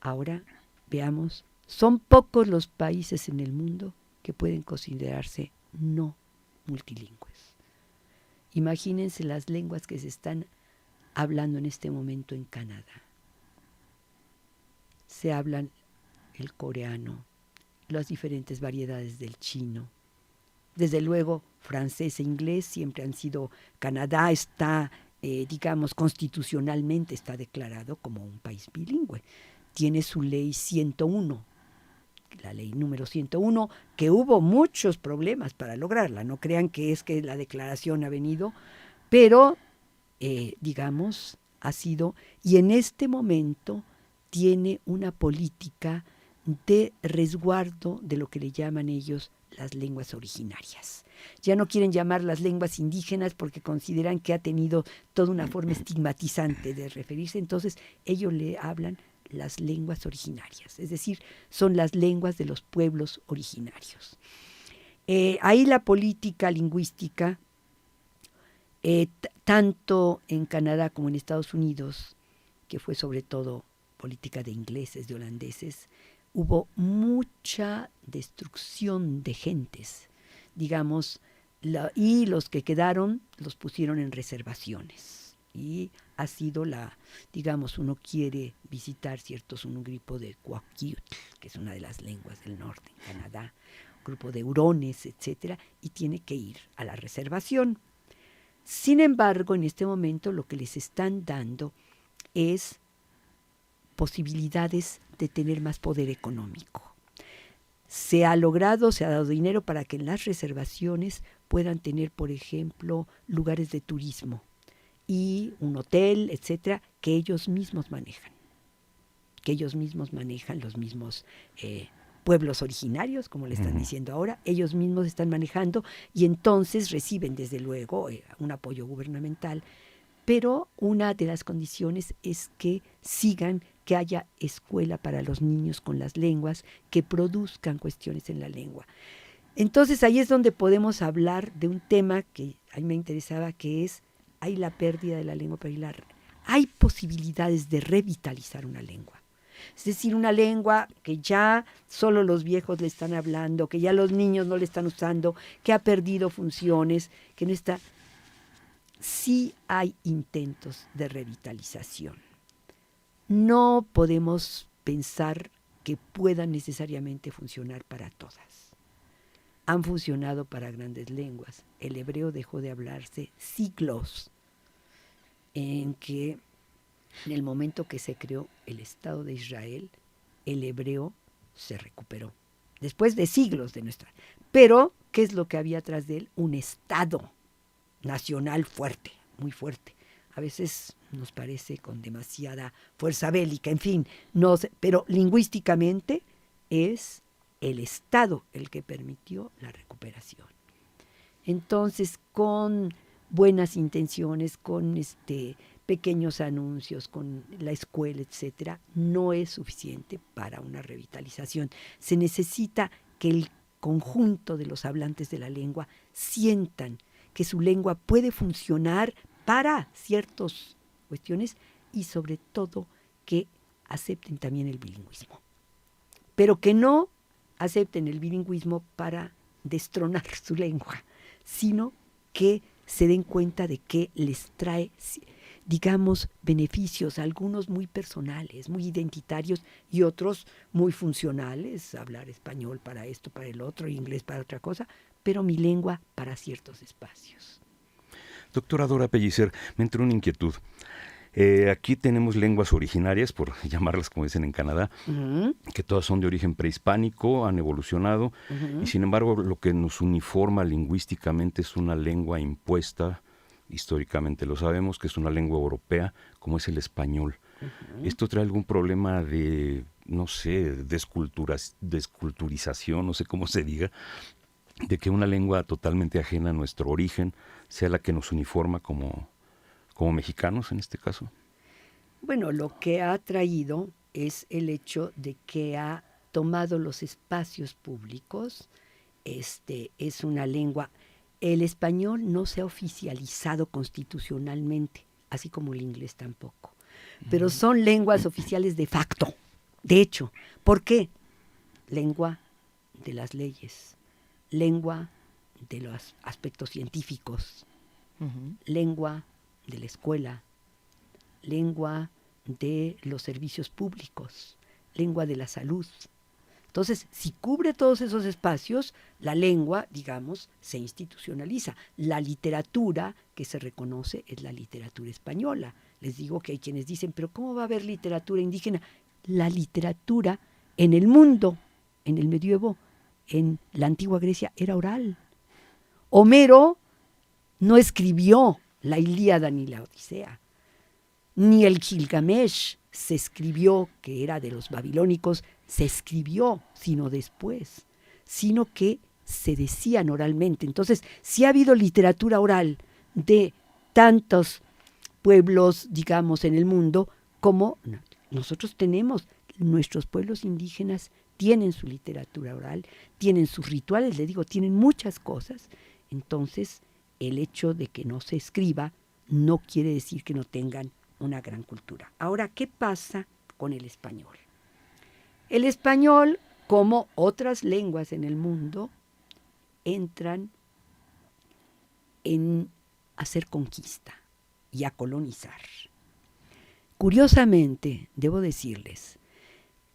Ahora, veamos, son pocos los países en el mundo que pueden considerarse no multilingües. Imagínense las lenguas que se están hablando en este momento en Canadá. Se hablan el coreano, las diferentes variedades del chino. Desde luego, francés e inglés siempre han sido. Canadá está, digamos, constitucionalmente está declarado como un país bilingüe. Tiene su ley 101, la ley número 101, que hubo muchos problemas para lograrla. No crean que es que la declaración ha venido, pero, digamos, ha sido, y en este momento tiene una política de resguardo de lo que le llaman ellos las lenguas originarias. Ya no quieren llamar las lenguas indígenas porque consideran que ha tenido toda una forma estigmatizante de referirse, entonces ellos le hablan las lenguas originarias, es decir, son las lenguas de los pueblos originarios. Ahí la política lingüística, tanto en Canadá como en Estados Unidos, que fue sobre todo política de ingleses, de holandeses, hubo mucha destrucción de gentes, digamos, y los que quedaron los pusieron en reservaciones. Y ha sido digamos, uno quiere visitar un grupo de Kwakiutl, que es una de las lenguas del norte en Canadá, un grupo de hurones, etcétera, y tiene que ir a la reservación. Sin embargo, en este momento lo que les están dando es posibilidades de tener más poder económico. Se ha dado dinero para que en las reservaciones puedan tener, por ejemplo, lugares de turismo y un hotel, etcétera, que ellos mismos manejan. Los mismos pueblos originarios, como le están diciendo ahora, ellos mismos están manejando y entonces reciben, desde luego, un apoyo gubernamental, pero una de las condiciones es que haya escuela para los niños con las lenguas, que produzcan cuestiones en la lengua. Entonces ahí es donde podemos hablar de un tema que a mí me interesaba, que es, hay la pérdida de la lengua, pero hay posibilidades de revitalizar una lengua. Es decir, una lengua que ya solo los viejos le están hablando, que ya los niños no le están usando, que ha perdido funciones, que no está. Sí hay intentos de revitalización. No podemos pensar que puedan necesariamente funcionar para todas. Han funcionado para grandes lenguas. El hebreo dejó de hablarse siglos, en el momento que se creó el Estado de Israel, el hebreo se recuperó. Después de siglos de nuestra. Pero, ¿qué es lo que había atrás de él? Un Estado nacional fuerte, muy fuerte. A veces nos parece con demasiada fuerza bélica, en fin, no sé, pero lingüísticamente es el Estado el que permitió la recuperación. Entonces, con buenas intenciones, con pequeños anuncios, con la escuela, etcétera, no es suficiente para una revitalización. Se necesita que el conjunto de los hablantes de la lengua sientan que su lengua puede funcionar para ciertas cuestiones y sobre todo que acepten también el bilingüismo. Pero que no acepten el bilingüismo para destronar su lengua, sino que se den cuenta de que les trae, digamos, beneficios, algunos muy personales, muy identitarios y otros muy funcionales, hablar español para esto, para el otro, inglés para otra cosa, pero mi lengua para ciertos espacios. Doctora Dora Pellicer, me entró una inquietud. Aquí tenemos lenguas originarias, por llamarlas como dicen en Canadá, que todas son de origen prehispánico, han evolucionado, y sin embargo lo que nos uniforma lingüísticamente es una lengua impuesta, históricamente lo sabemos, que es una lengua europea, como es el español. ¿Esto trae algún problema de, no sé, desculturización, no sé cómo se diga, de que una lengua totalmente ajena a nuestro origen sea la que nos uniforma como mexicanos en este caso? Bueno, lo que ha traído es el hecho de que ha tomado los espacios públicos. Es una lengua. El español no se ha oficializado constitucionalmente, así como el inglés tampoco. Pero son lenguas oficiales de facto. De hecho, ¿por qué? Lengua de las leyes, lengua de los aspectos científicos, lengua de la escuela, lengua de los servicios públicos, lengua de la salud. Entonces, si cubre todos esos espacios, la lengua, digamos, se institucionaliza. La literatura que se reconoce es la literatura española. Les digo que hay quienes dicen, pero ¿cómo va a haber literatura indígena? La literatura en el mundo, en el medievo, en la antigua Grecia, era oral. Homero no escribió la Ilíada ni la Odisea, ni el Gilgamesh se escribió, que era de los babilónicos, se escribió, sino después, sino que se decían oralmente. Entonces, sí ha habido literatura oral de tantos pueblos, digamos, en el mundo, como nosotros tenemos. Nuestros pueblos indígenas tienen su literatura oral, tienen sus rituales, les digo, tienen muchas cosas. Entonces, el hecho de que no se escriba no quiere decir que no tengan una gran cultura. Ahora, ¿qué pasa con el español? El español, como otras lenguas en el mundo, entran en hacer conquista y a colonizar. Curiosamente, debo decirles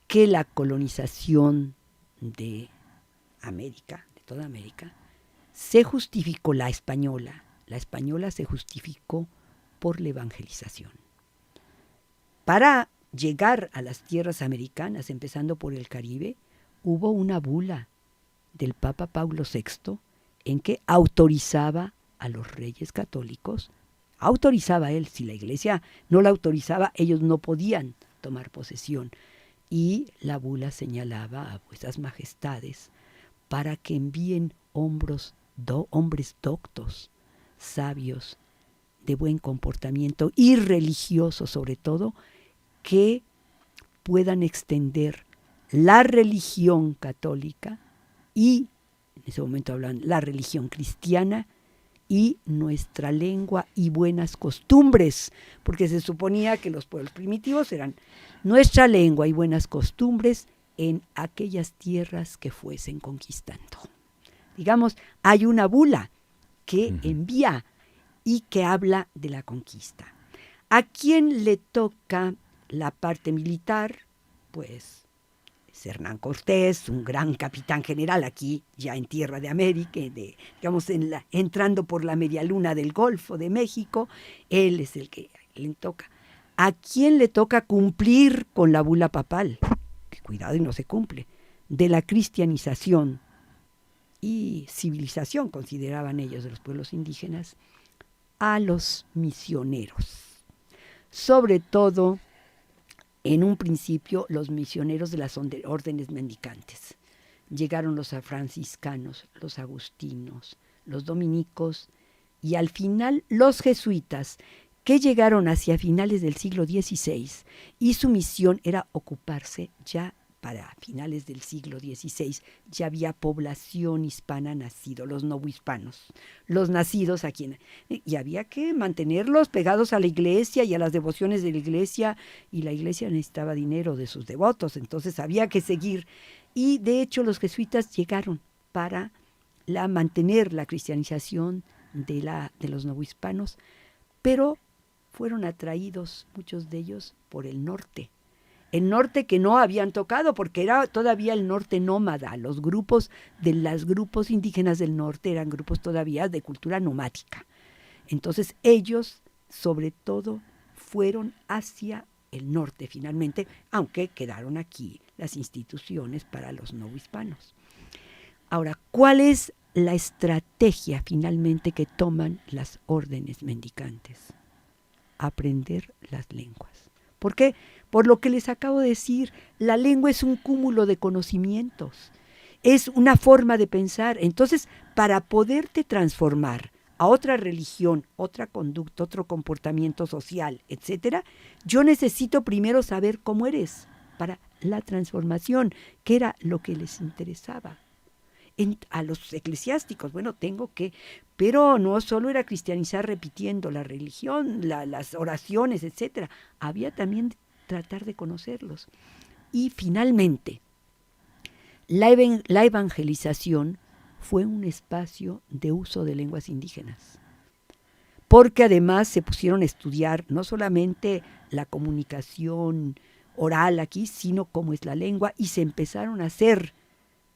que la colonización de América, de toda América, se justificó, la española se justificó por la evangelización. Para llegar a las tierras americanas, empezando por el Caribe, hubo una bula del Papa Paulo VI en que autorizaba a los reyes católicos, autorizaba él, si la iglesia no la autorizaba, ellos no podían tomar posesión. Y la bula señalaba a vuestras majestades para que envíen hombres doctos, sabios, de buen comportamiento y religiosos sobre todo, que puedan extender la religión católica y, en ese momento hablan, la religión cristiana y nuestra lengua y buenas costumbres, porque se suponía que los pueblos primitivos eran nuestra lengua y buenas costumbres en aquellas tierras que fuesen conquistando. Digamos, hay una bula que envía y que habla de la conquista. ¿A quién le toca la parte militar? Pues es Hernán Cortés, un gran capitán general aquí, ya en tierra de América, digamos entrando por la media luna del Golfo de México, él es el que le toca. ¿A quién le toca cumplir con la bula papal? Que cuidado y no se cumple. De la cristianización y civilización, consideraban ellos, de los pueblos indígenas, a los misioneros. Sobre todo, en un principio, los misioneros de las órdenes mendicantes. Llegaron los franciscanos, los agustinos, los dominicos y al final los jesuitas, que llegaron hacia finales del siglo XVI y su misión era ocuparse ya para finales del siglo XVI. Ya había población hispana nacido, los novohispanos, los nacidos aquí. Y había que mantenerlos pegados a la iglesia y a las devociones de la iglesia, y la iglesia necesitaba dinero de sus devotos, entonces había que seguir. Y de hecho los jesuitas llegaron para mantener la cristianización de los novohispanos, pero fueron atraídos muchos de ellos por el norte que no habían tocado, porque era todavía el norte nómada. Los grupos indígenas del norte eran grupos todavía de cultura nomádica. Entonces ellos, sobre todo, fueron hacia el norte finalmente, aunque quedaron aquí las instituciones para los novohispanos. Ahora, ¿cuál es la estrategia finalmente que toman las órdenes mendicantes? Aprender las lenguas. ¿Por qué? Por lo que les acabo de decir, la lengua es un cúmulo de conocimientos, es una forma de pensar. Entonces, para poderte transformar a otra religión, otra conducta, otro comportamiento social, etcétera, yo necesito primero saber cómo eres para la transformación, que era lo que les interesaba. A los eclesiásticos, pero no solo era cristianizar repitiendo la religión, las oraciones, etcétera. Había también tratar de conocerlos. Y finalmente, la evangelización fue un espacio de uso de lenguas indígenas, porque además se pusieron a estudiar no solamente la comunicación oral aquí, sino cómo es la lengua, y se empezaron a hacer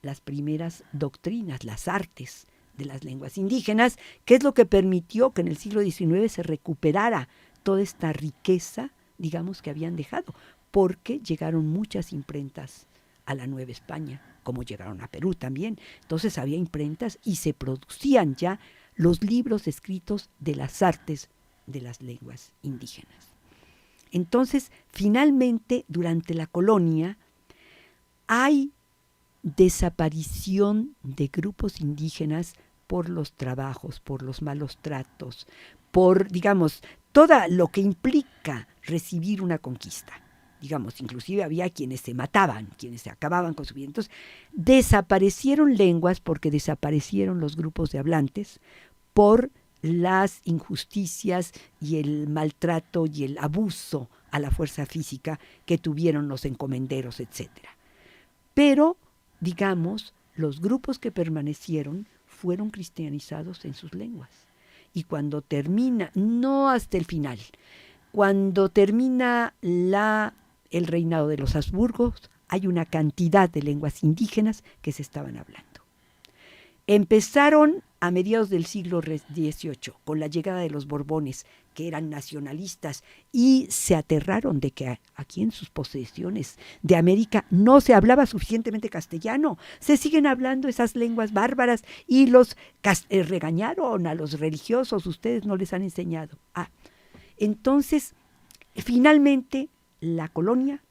las primeras doctrinas, las artes de las lenguas indígenas, que es lo que permitió que en el siglo XIX se recuperara toda esta riqueza, digamos, que habían dejado, porque llegaron muchas imprentas a la Nueva España, como llegaron a Perú también. Entonces había imprentas y se producían ya los libros escritos de las artes de las lenguas indígenas. Entonces, finalmente, durante la colonia, hay desaparición de grupos indígenas por los trabajos, por los malos tratos, por, digamos, todo lo que implica recibir una conquista. Digamos, inclusive había quienes se mataban, quienes se acababan con su vida. Entonces, desaparecieron lenguas porque desaparecieron los grupos de hablantes por las injusticias y el maltrato y el abuso a la fuerza física que tuvieron los encomenderos, etc. Pero, digamos, los grupos que permanecieron fueron cristianizados en sus lenguas. Y cuando termina, no hasta el final, cuando termina el reinado de los Habsburgos, hay una cantidad de lenguas indígenas que se estaban hablando. Empezaron a mediados del siglo XVIII, con la llegada de los Borbones, que eran nacionalistas, y se aterraron de que aquí en sus posesiones de América no se hablaba suficientemente castellano. Se siguen hablando esas lenguas bárbaras y los regañaron a los religiosos, ustedes no les han enseñado. Entonces, finalmente, la colonia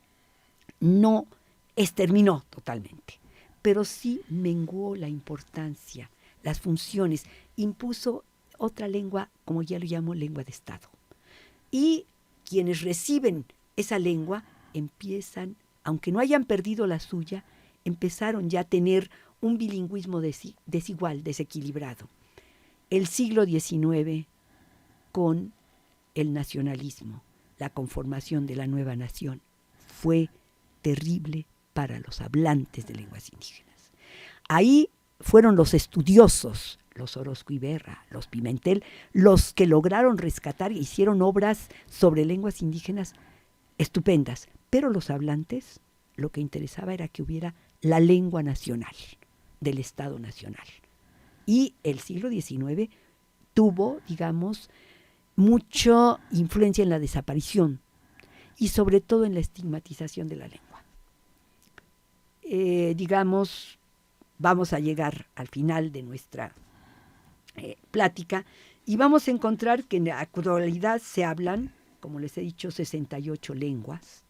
no exterminó totalmente, pero sí menguó la importancia, las funciones, impuso otra lengua, como ya lo llamo, lengua de Estado. Y quienes reciben esa lengua empiezan, aunque no hayan perdido la suya, empezaron ya a tener un bilingüismo desigual, desequilibrado. El siglo XIX, con el nacionalismo, la conformación de la nueva nación, fue terrible para los hablantes de lenguas indígenas. Ahí fueron los estudiosos, los Orozco y Berra, los Pimentel, los que lograron rescatar e hicieron obras sobre lenguas indígenas estupendas. Pero los hablantes, lo que interesaba era que hubiera la lengua nacional, del Estado Nacional. Y el siglo XIX tuvo, digamos, mucha influencia en la desaparición y sobre todo en la estigmatización de la lengua. Digamos, vamos a llegar al final de nuestra plática y vamos a encontrar que en la actualidad se hablan, como les he dicho, 68 lenguas,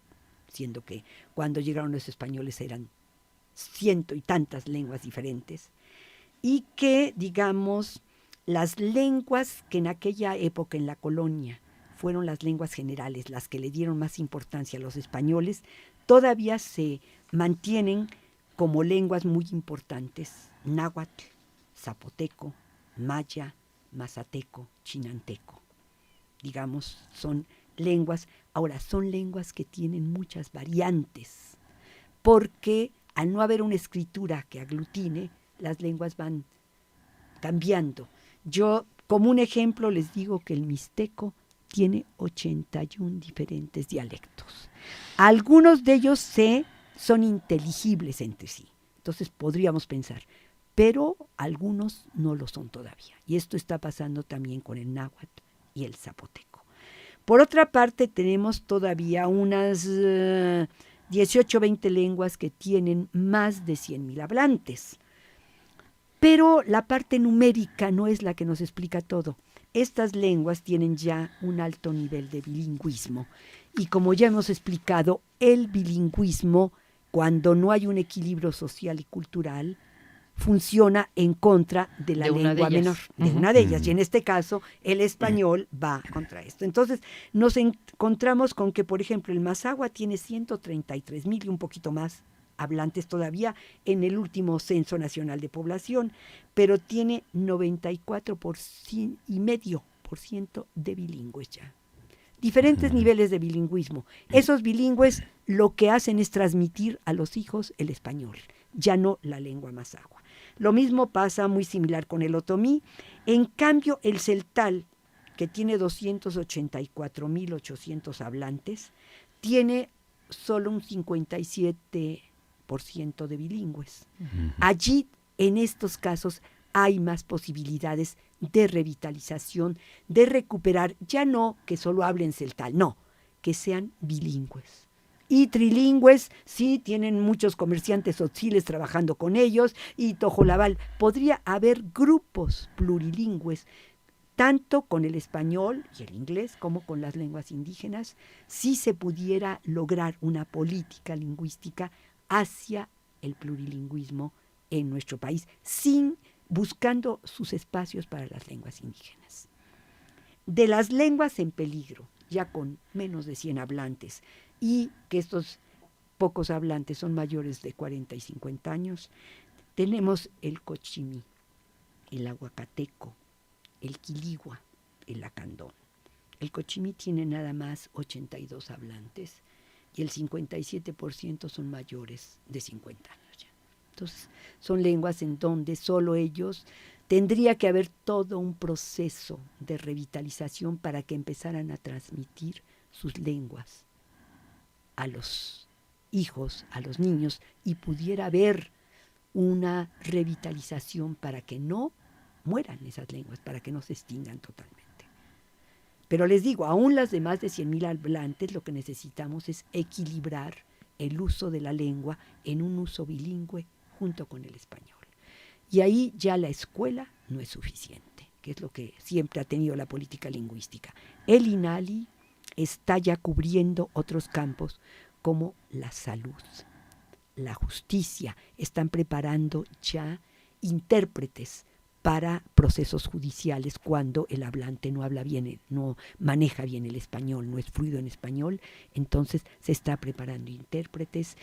siendo que cuando llegaron los españoles eran ciento y tantas lenguas diferentes, y que, digamos, las lenguas que en aquella época en la colonia fueron las lenguas generales, las que le dieron más importancia a los españoles, todavía se mantienen como lenguas muy importantes: náhuatl, zapoteco, maya, mazateco, chinanteco. Digamos, son lenguas, ahora son lenguas que tienen muchas variantes, porque al no haber una escritura que aglutine, las lenguas van cambiando. Yo, como un ejemplo, les digo que el mixteco tiene 81 diferentes dialectos. Algunos de ellos son inteligibles entre sí, entonces podríamos pensar, pero algunos no lo son todavía. Y esto está pasando también con el náhuatl y el zapoteco. Por otra parte, tenemos todavía unas 18 o 20 lenguas que tienen más de 100,000 hablantes. Pero la parte numérica no es la que nos explica todo. Estas lenguas tienen ya un alto nivel de bilingüismo. Y como ya hemos explicado, el bilingüismo, cuando no hay un equilibrio social y cultural, funciona en contra de la lengua menor, de una de ellas. Y en este caso, el español va contra esto. Entonces, nos encontramos con que, por ejemplo, el mazahua tiene 133,000 y un poquito más hablantes todavía en el último Censo Nacional de Población, pero tiene 94,5% de bilingües ya. Diferentes niveles de bilingüismo. Esos bilingües lo que hacen es transmitir a los hijos el español, ya no la lengua mazahua. Lo mismo pasa muy similar con el otomí. En cambio, el celtal, que tiene 284,800 hablantes, tiene solo un 57% de bilingües. Allí, en estos casos, hay más posibilidades de revitalización, de recuperar, ya no que solo hablen celtal, no, que sean bilingües. Y trilingües, sí, tienen muchos comerciantes tzotziles trabajando con ellos, y Tojolabal. Podría haber grupos plurilingües, tanto con el español y el inglés como con las lenguas indígenas, si se pudiera lograr una política lingüística hacia el plurilingüismo en nuestro país, buscando sus espacios para las lenguas indígenas. De las lenguas en peligro, ya con menos de 100 hablantes, y que estos pocos hablantes son mayores de 40 y 50 años, tenemos el cochimí, el aguacateco, el quiligua, el lacandón. El cochimí tiene nada más 82 hablantes y el 57% son mayores de 50 años ya. Entonces, son lenguas en donde solo ellos tendría que haber todo un proceso de revitalización para que empezaran a transmitir sus lenguas a los hijos, a los niños, y pudiera haber una revitalización para que no mueran esas lenguas, para que no se extingan totalmente. Pero les digo, aún las de más de 100,000 hablantes, lo que necesitamos es equilibrar el uso de la lengua en un uso bilingüe junto con el español. Y ahí ya la escuela no es suficiente, que es lo que siempre ha tenido la política lingüística. El INALI está ya cubriendo otros campos como la salud, la justicia. Están preparando ya intérpretes para procesos judiciales cuando el hablante no habla bien, no maneja bien el español, no es fluido en español. Entonces se está preparando intérpretes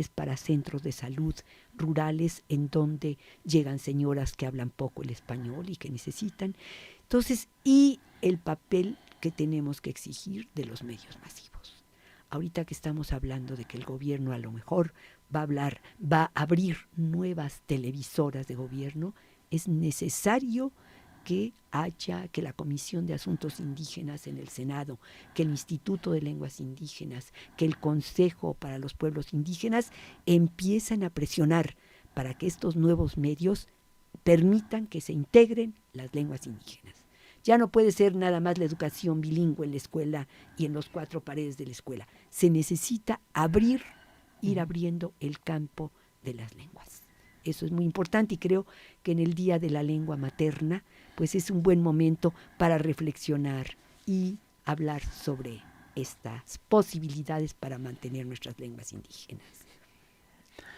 para centros de salud rurales en donde llegan señoras que hablan poco el español y que necesitan. Entonces, y el papel que tenemos que exigir de los medios masivos. Ahorita que estamos hablando de que el gobierno a lo mejor va a abrir nuevas televisoras de gobierno, es necesario que la Comisión de Asuntos Indígenas en el Senado, que el Instituto de Lenguas Indígenas, que el Consejo para los Pueblos Indígenas empiecen a presionar para que estos nuevos medios permitan que se integren las lenguas indígenas. Ya no puede ser nada más la educación bilingüe en la escuela y en los 4 paredes de la escuela. Se necesita ir abriendo el campo de las lenguas. Eso es muy importante y creo que en el Día de la Lengua Materna, pues es un buen momento para reflexionar y hablar sobre estas posibilidades para mantener nuestras lenguas indígenas.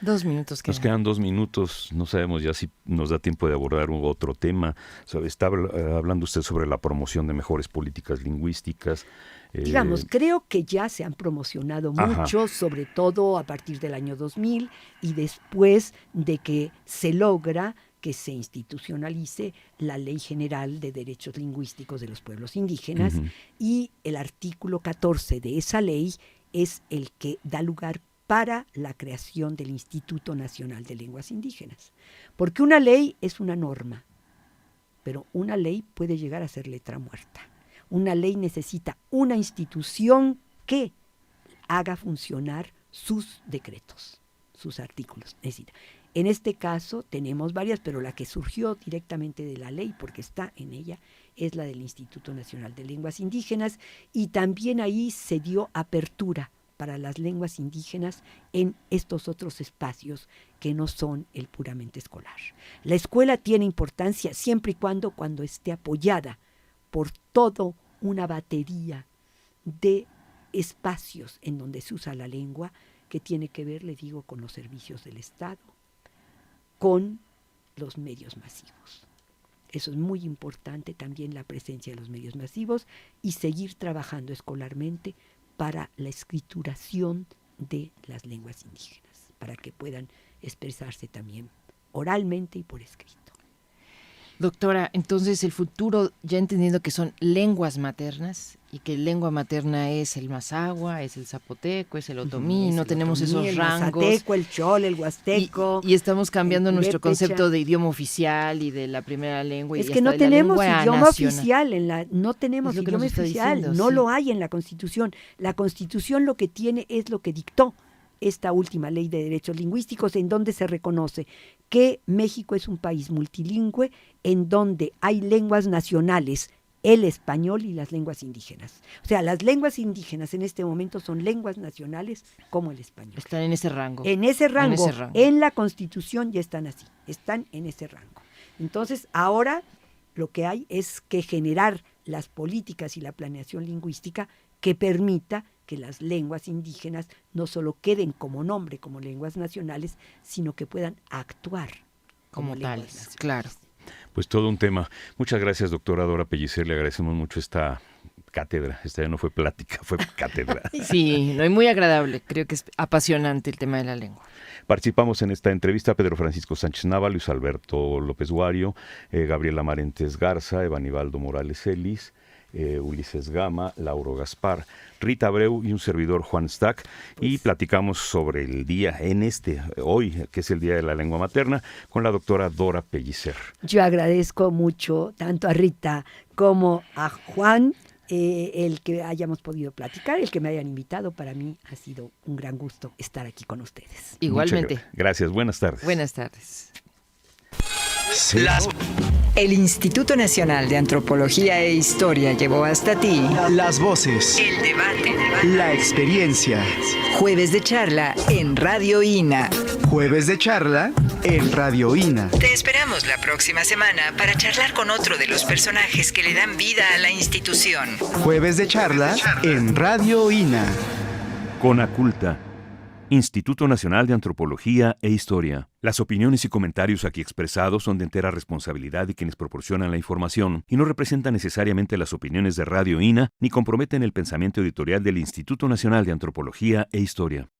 2 minutos quedan. Nos quedan 2 minutos, no sabemos ya si nos da tiempo de abordar otro tema. Está hablando usted sobre la promoción de mejores políticas lingüísticas. Digamos, creo que ya se han promocionado mucho, sobre todo a partir del año 2000 y después de que se logra que se institucionalice la Ley General de Derechos Lingüísticos de los Pueblos Indígenas, y el artículo 14 de esa ley es el que da lugar para la creación del Instituto Nacional de Lenguas Indígenas. Porque una ley es una norma, pero una ley puede llegar a ser letra muerta. Una ley necesita una institución que haga funcionar sus decretos, sus artículos. En este caso tenemos varias, pero la que surgió directamente de la ley, porque está en ella, es la del Instituto Nacional de Lenguas Indígenas, y también ahí se dio apertura para las lenguas indígenas en estos otros espacios que no son el puramente escolar. La escuela tiene importancia siempre y cuando esté apoyada por toda una batería de espacios en donde se usa la lengua, que tiene que ver, le digo, con los servicios del Estado, con los medios masivos. Eso es muy importante, también la presencia de los medios masivos, y seguir trabajando escolarmente para la escrituración de las lenguas indígenas, para que puedan expresarse también oralmente y por escrito. Doctora, entonces el futuro, ya entendiendo que son lenguas maternas y que lengua materna es el mazahua, es el zapoteco, es el otomí, no tenemos esos rangos. El mazateco, el chol, el huasteco. Y estamos cambiando el nuestro purépecha. concepto de idioma oficial y de la primera lengua. Es y que hasta no de la tenemos lengua idioma nacional. oficial, no tenemos Es lo que idioma nos está oficial, diciendo, no sí. lo hay en la Constitución. La Constitución lo que tiene es lo que dictó esta última ley de derechos lingüísticos, en donde se reconoce que México es un país multilingüe, en donde hay lenguas nacionales, el español y las lenguas indígenas. O sea, las lenguas indígenas en este momento son lenguas nacionales como el español. Están en ese rango. En ese rango, ese rango. en la Constitución ya están así, están en ese rango. Entonces, ahora lo que hay es que generar las políticas y la planeación lingüística que permita que las lenguas indígenas no solo queden como nombre, como lenguas nacionales, sino que puedan actuar como lenguas tales, nacionales. claro. Pues todo un tema. Muchas gracias, doctora Dora Pellicer. Le agradecemos mucho esta cátedra. Esta ya no fue plática, fue cátedra. Sí, no, y muy agradable. Creo que es apasionante el tema de la lengua. Participamos en esta entrevista Pedro Francisco Sánchez Nava, Luis Alberto López Guario, Gabriela Marentes Garza, Evanibaldo Morales Ellis, Ulises Gama, Lauro Gaspar, Rita Abreu y un servidor, Juan Stack, y platicamos sobre el día hoy, que es el Día de la Lengua Materna, con la doctora Dora Pellicer. Yo agradezco mucho tanto a Rita como a Juan el que hayamos podido platicar, el que me hayan invitado. Para mí ha sido un gran gusto estar aquí con ustedes. Igualmente. Gracias, buenas tardes. Buenas tardes. El Instituto Nacional de Antropología e Historia llevó hasta ti Las voces, el debate. la experiencia. Jueves de charla en Radio INA. Jueves de charla en Radio INA. Te esperamos la próxima semana para charlar con otro de los personajes que le dan vida a la institución. Jueves de charla en Radio INA. Conaculta, Instituto Nacional de Antropología e Historia. Las opiniones y comentarios aquí expresados son de entera responsabilidad de quienes proporcionan la información y no representan necesariamente las opiniones de Radio INA ni comprometen el pensamiento editorial del Instituto Nacional de Antropología e Historia.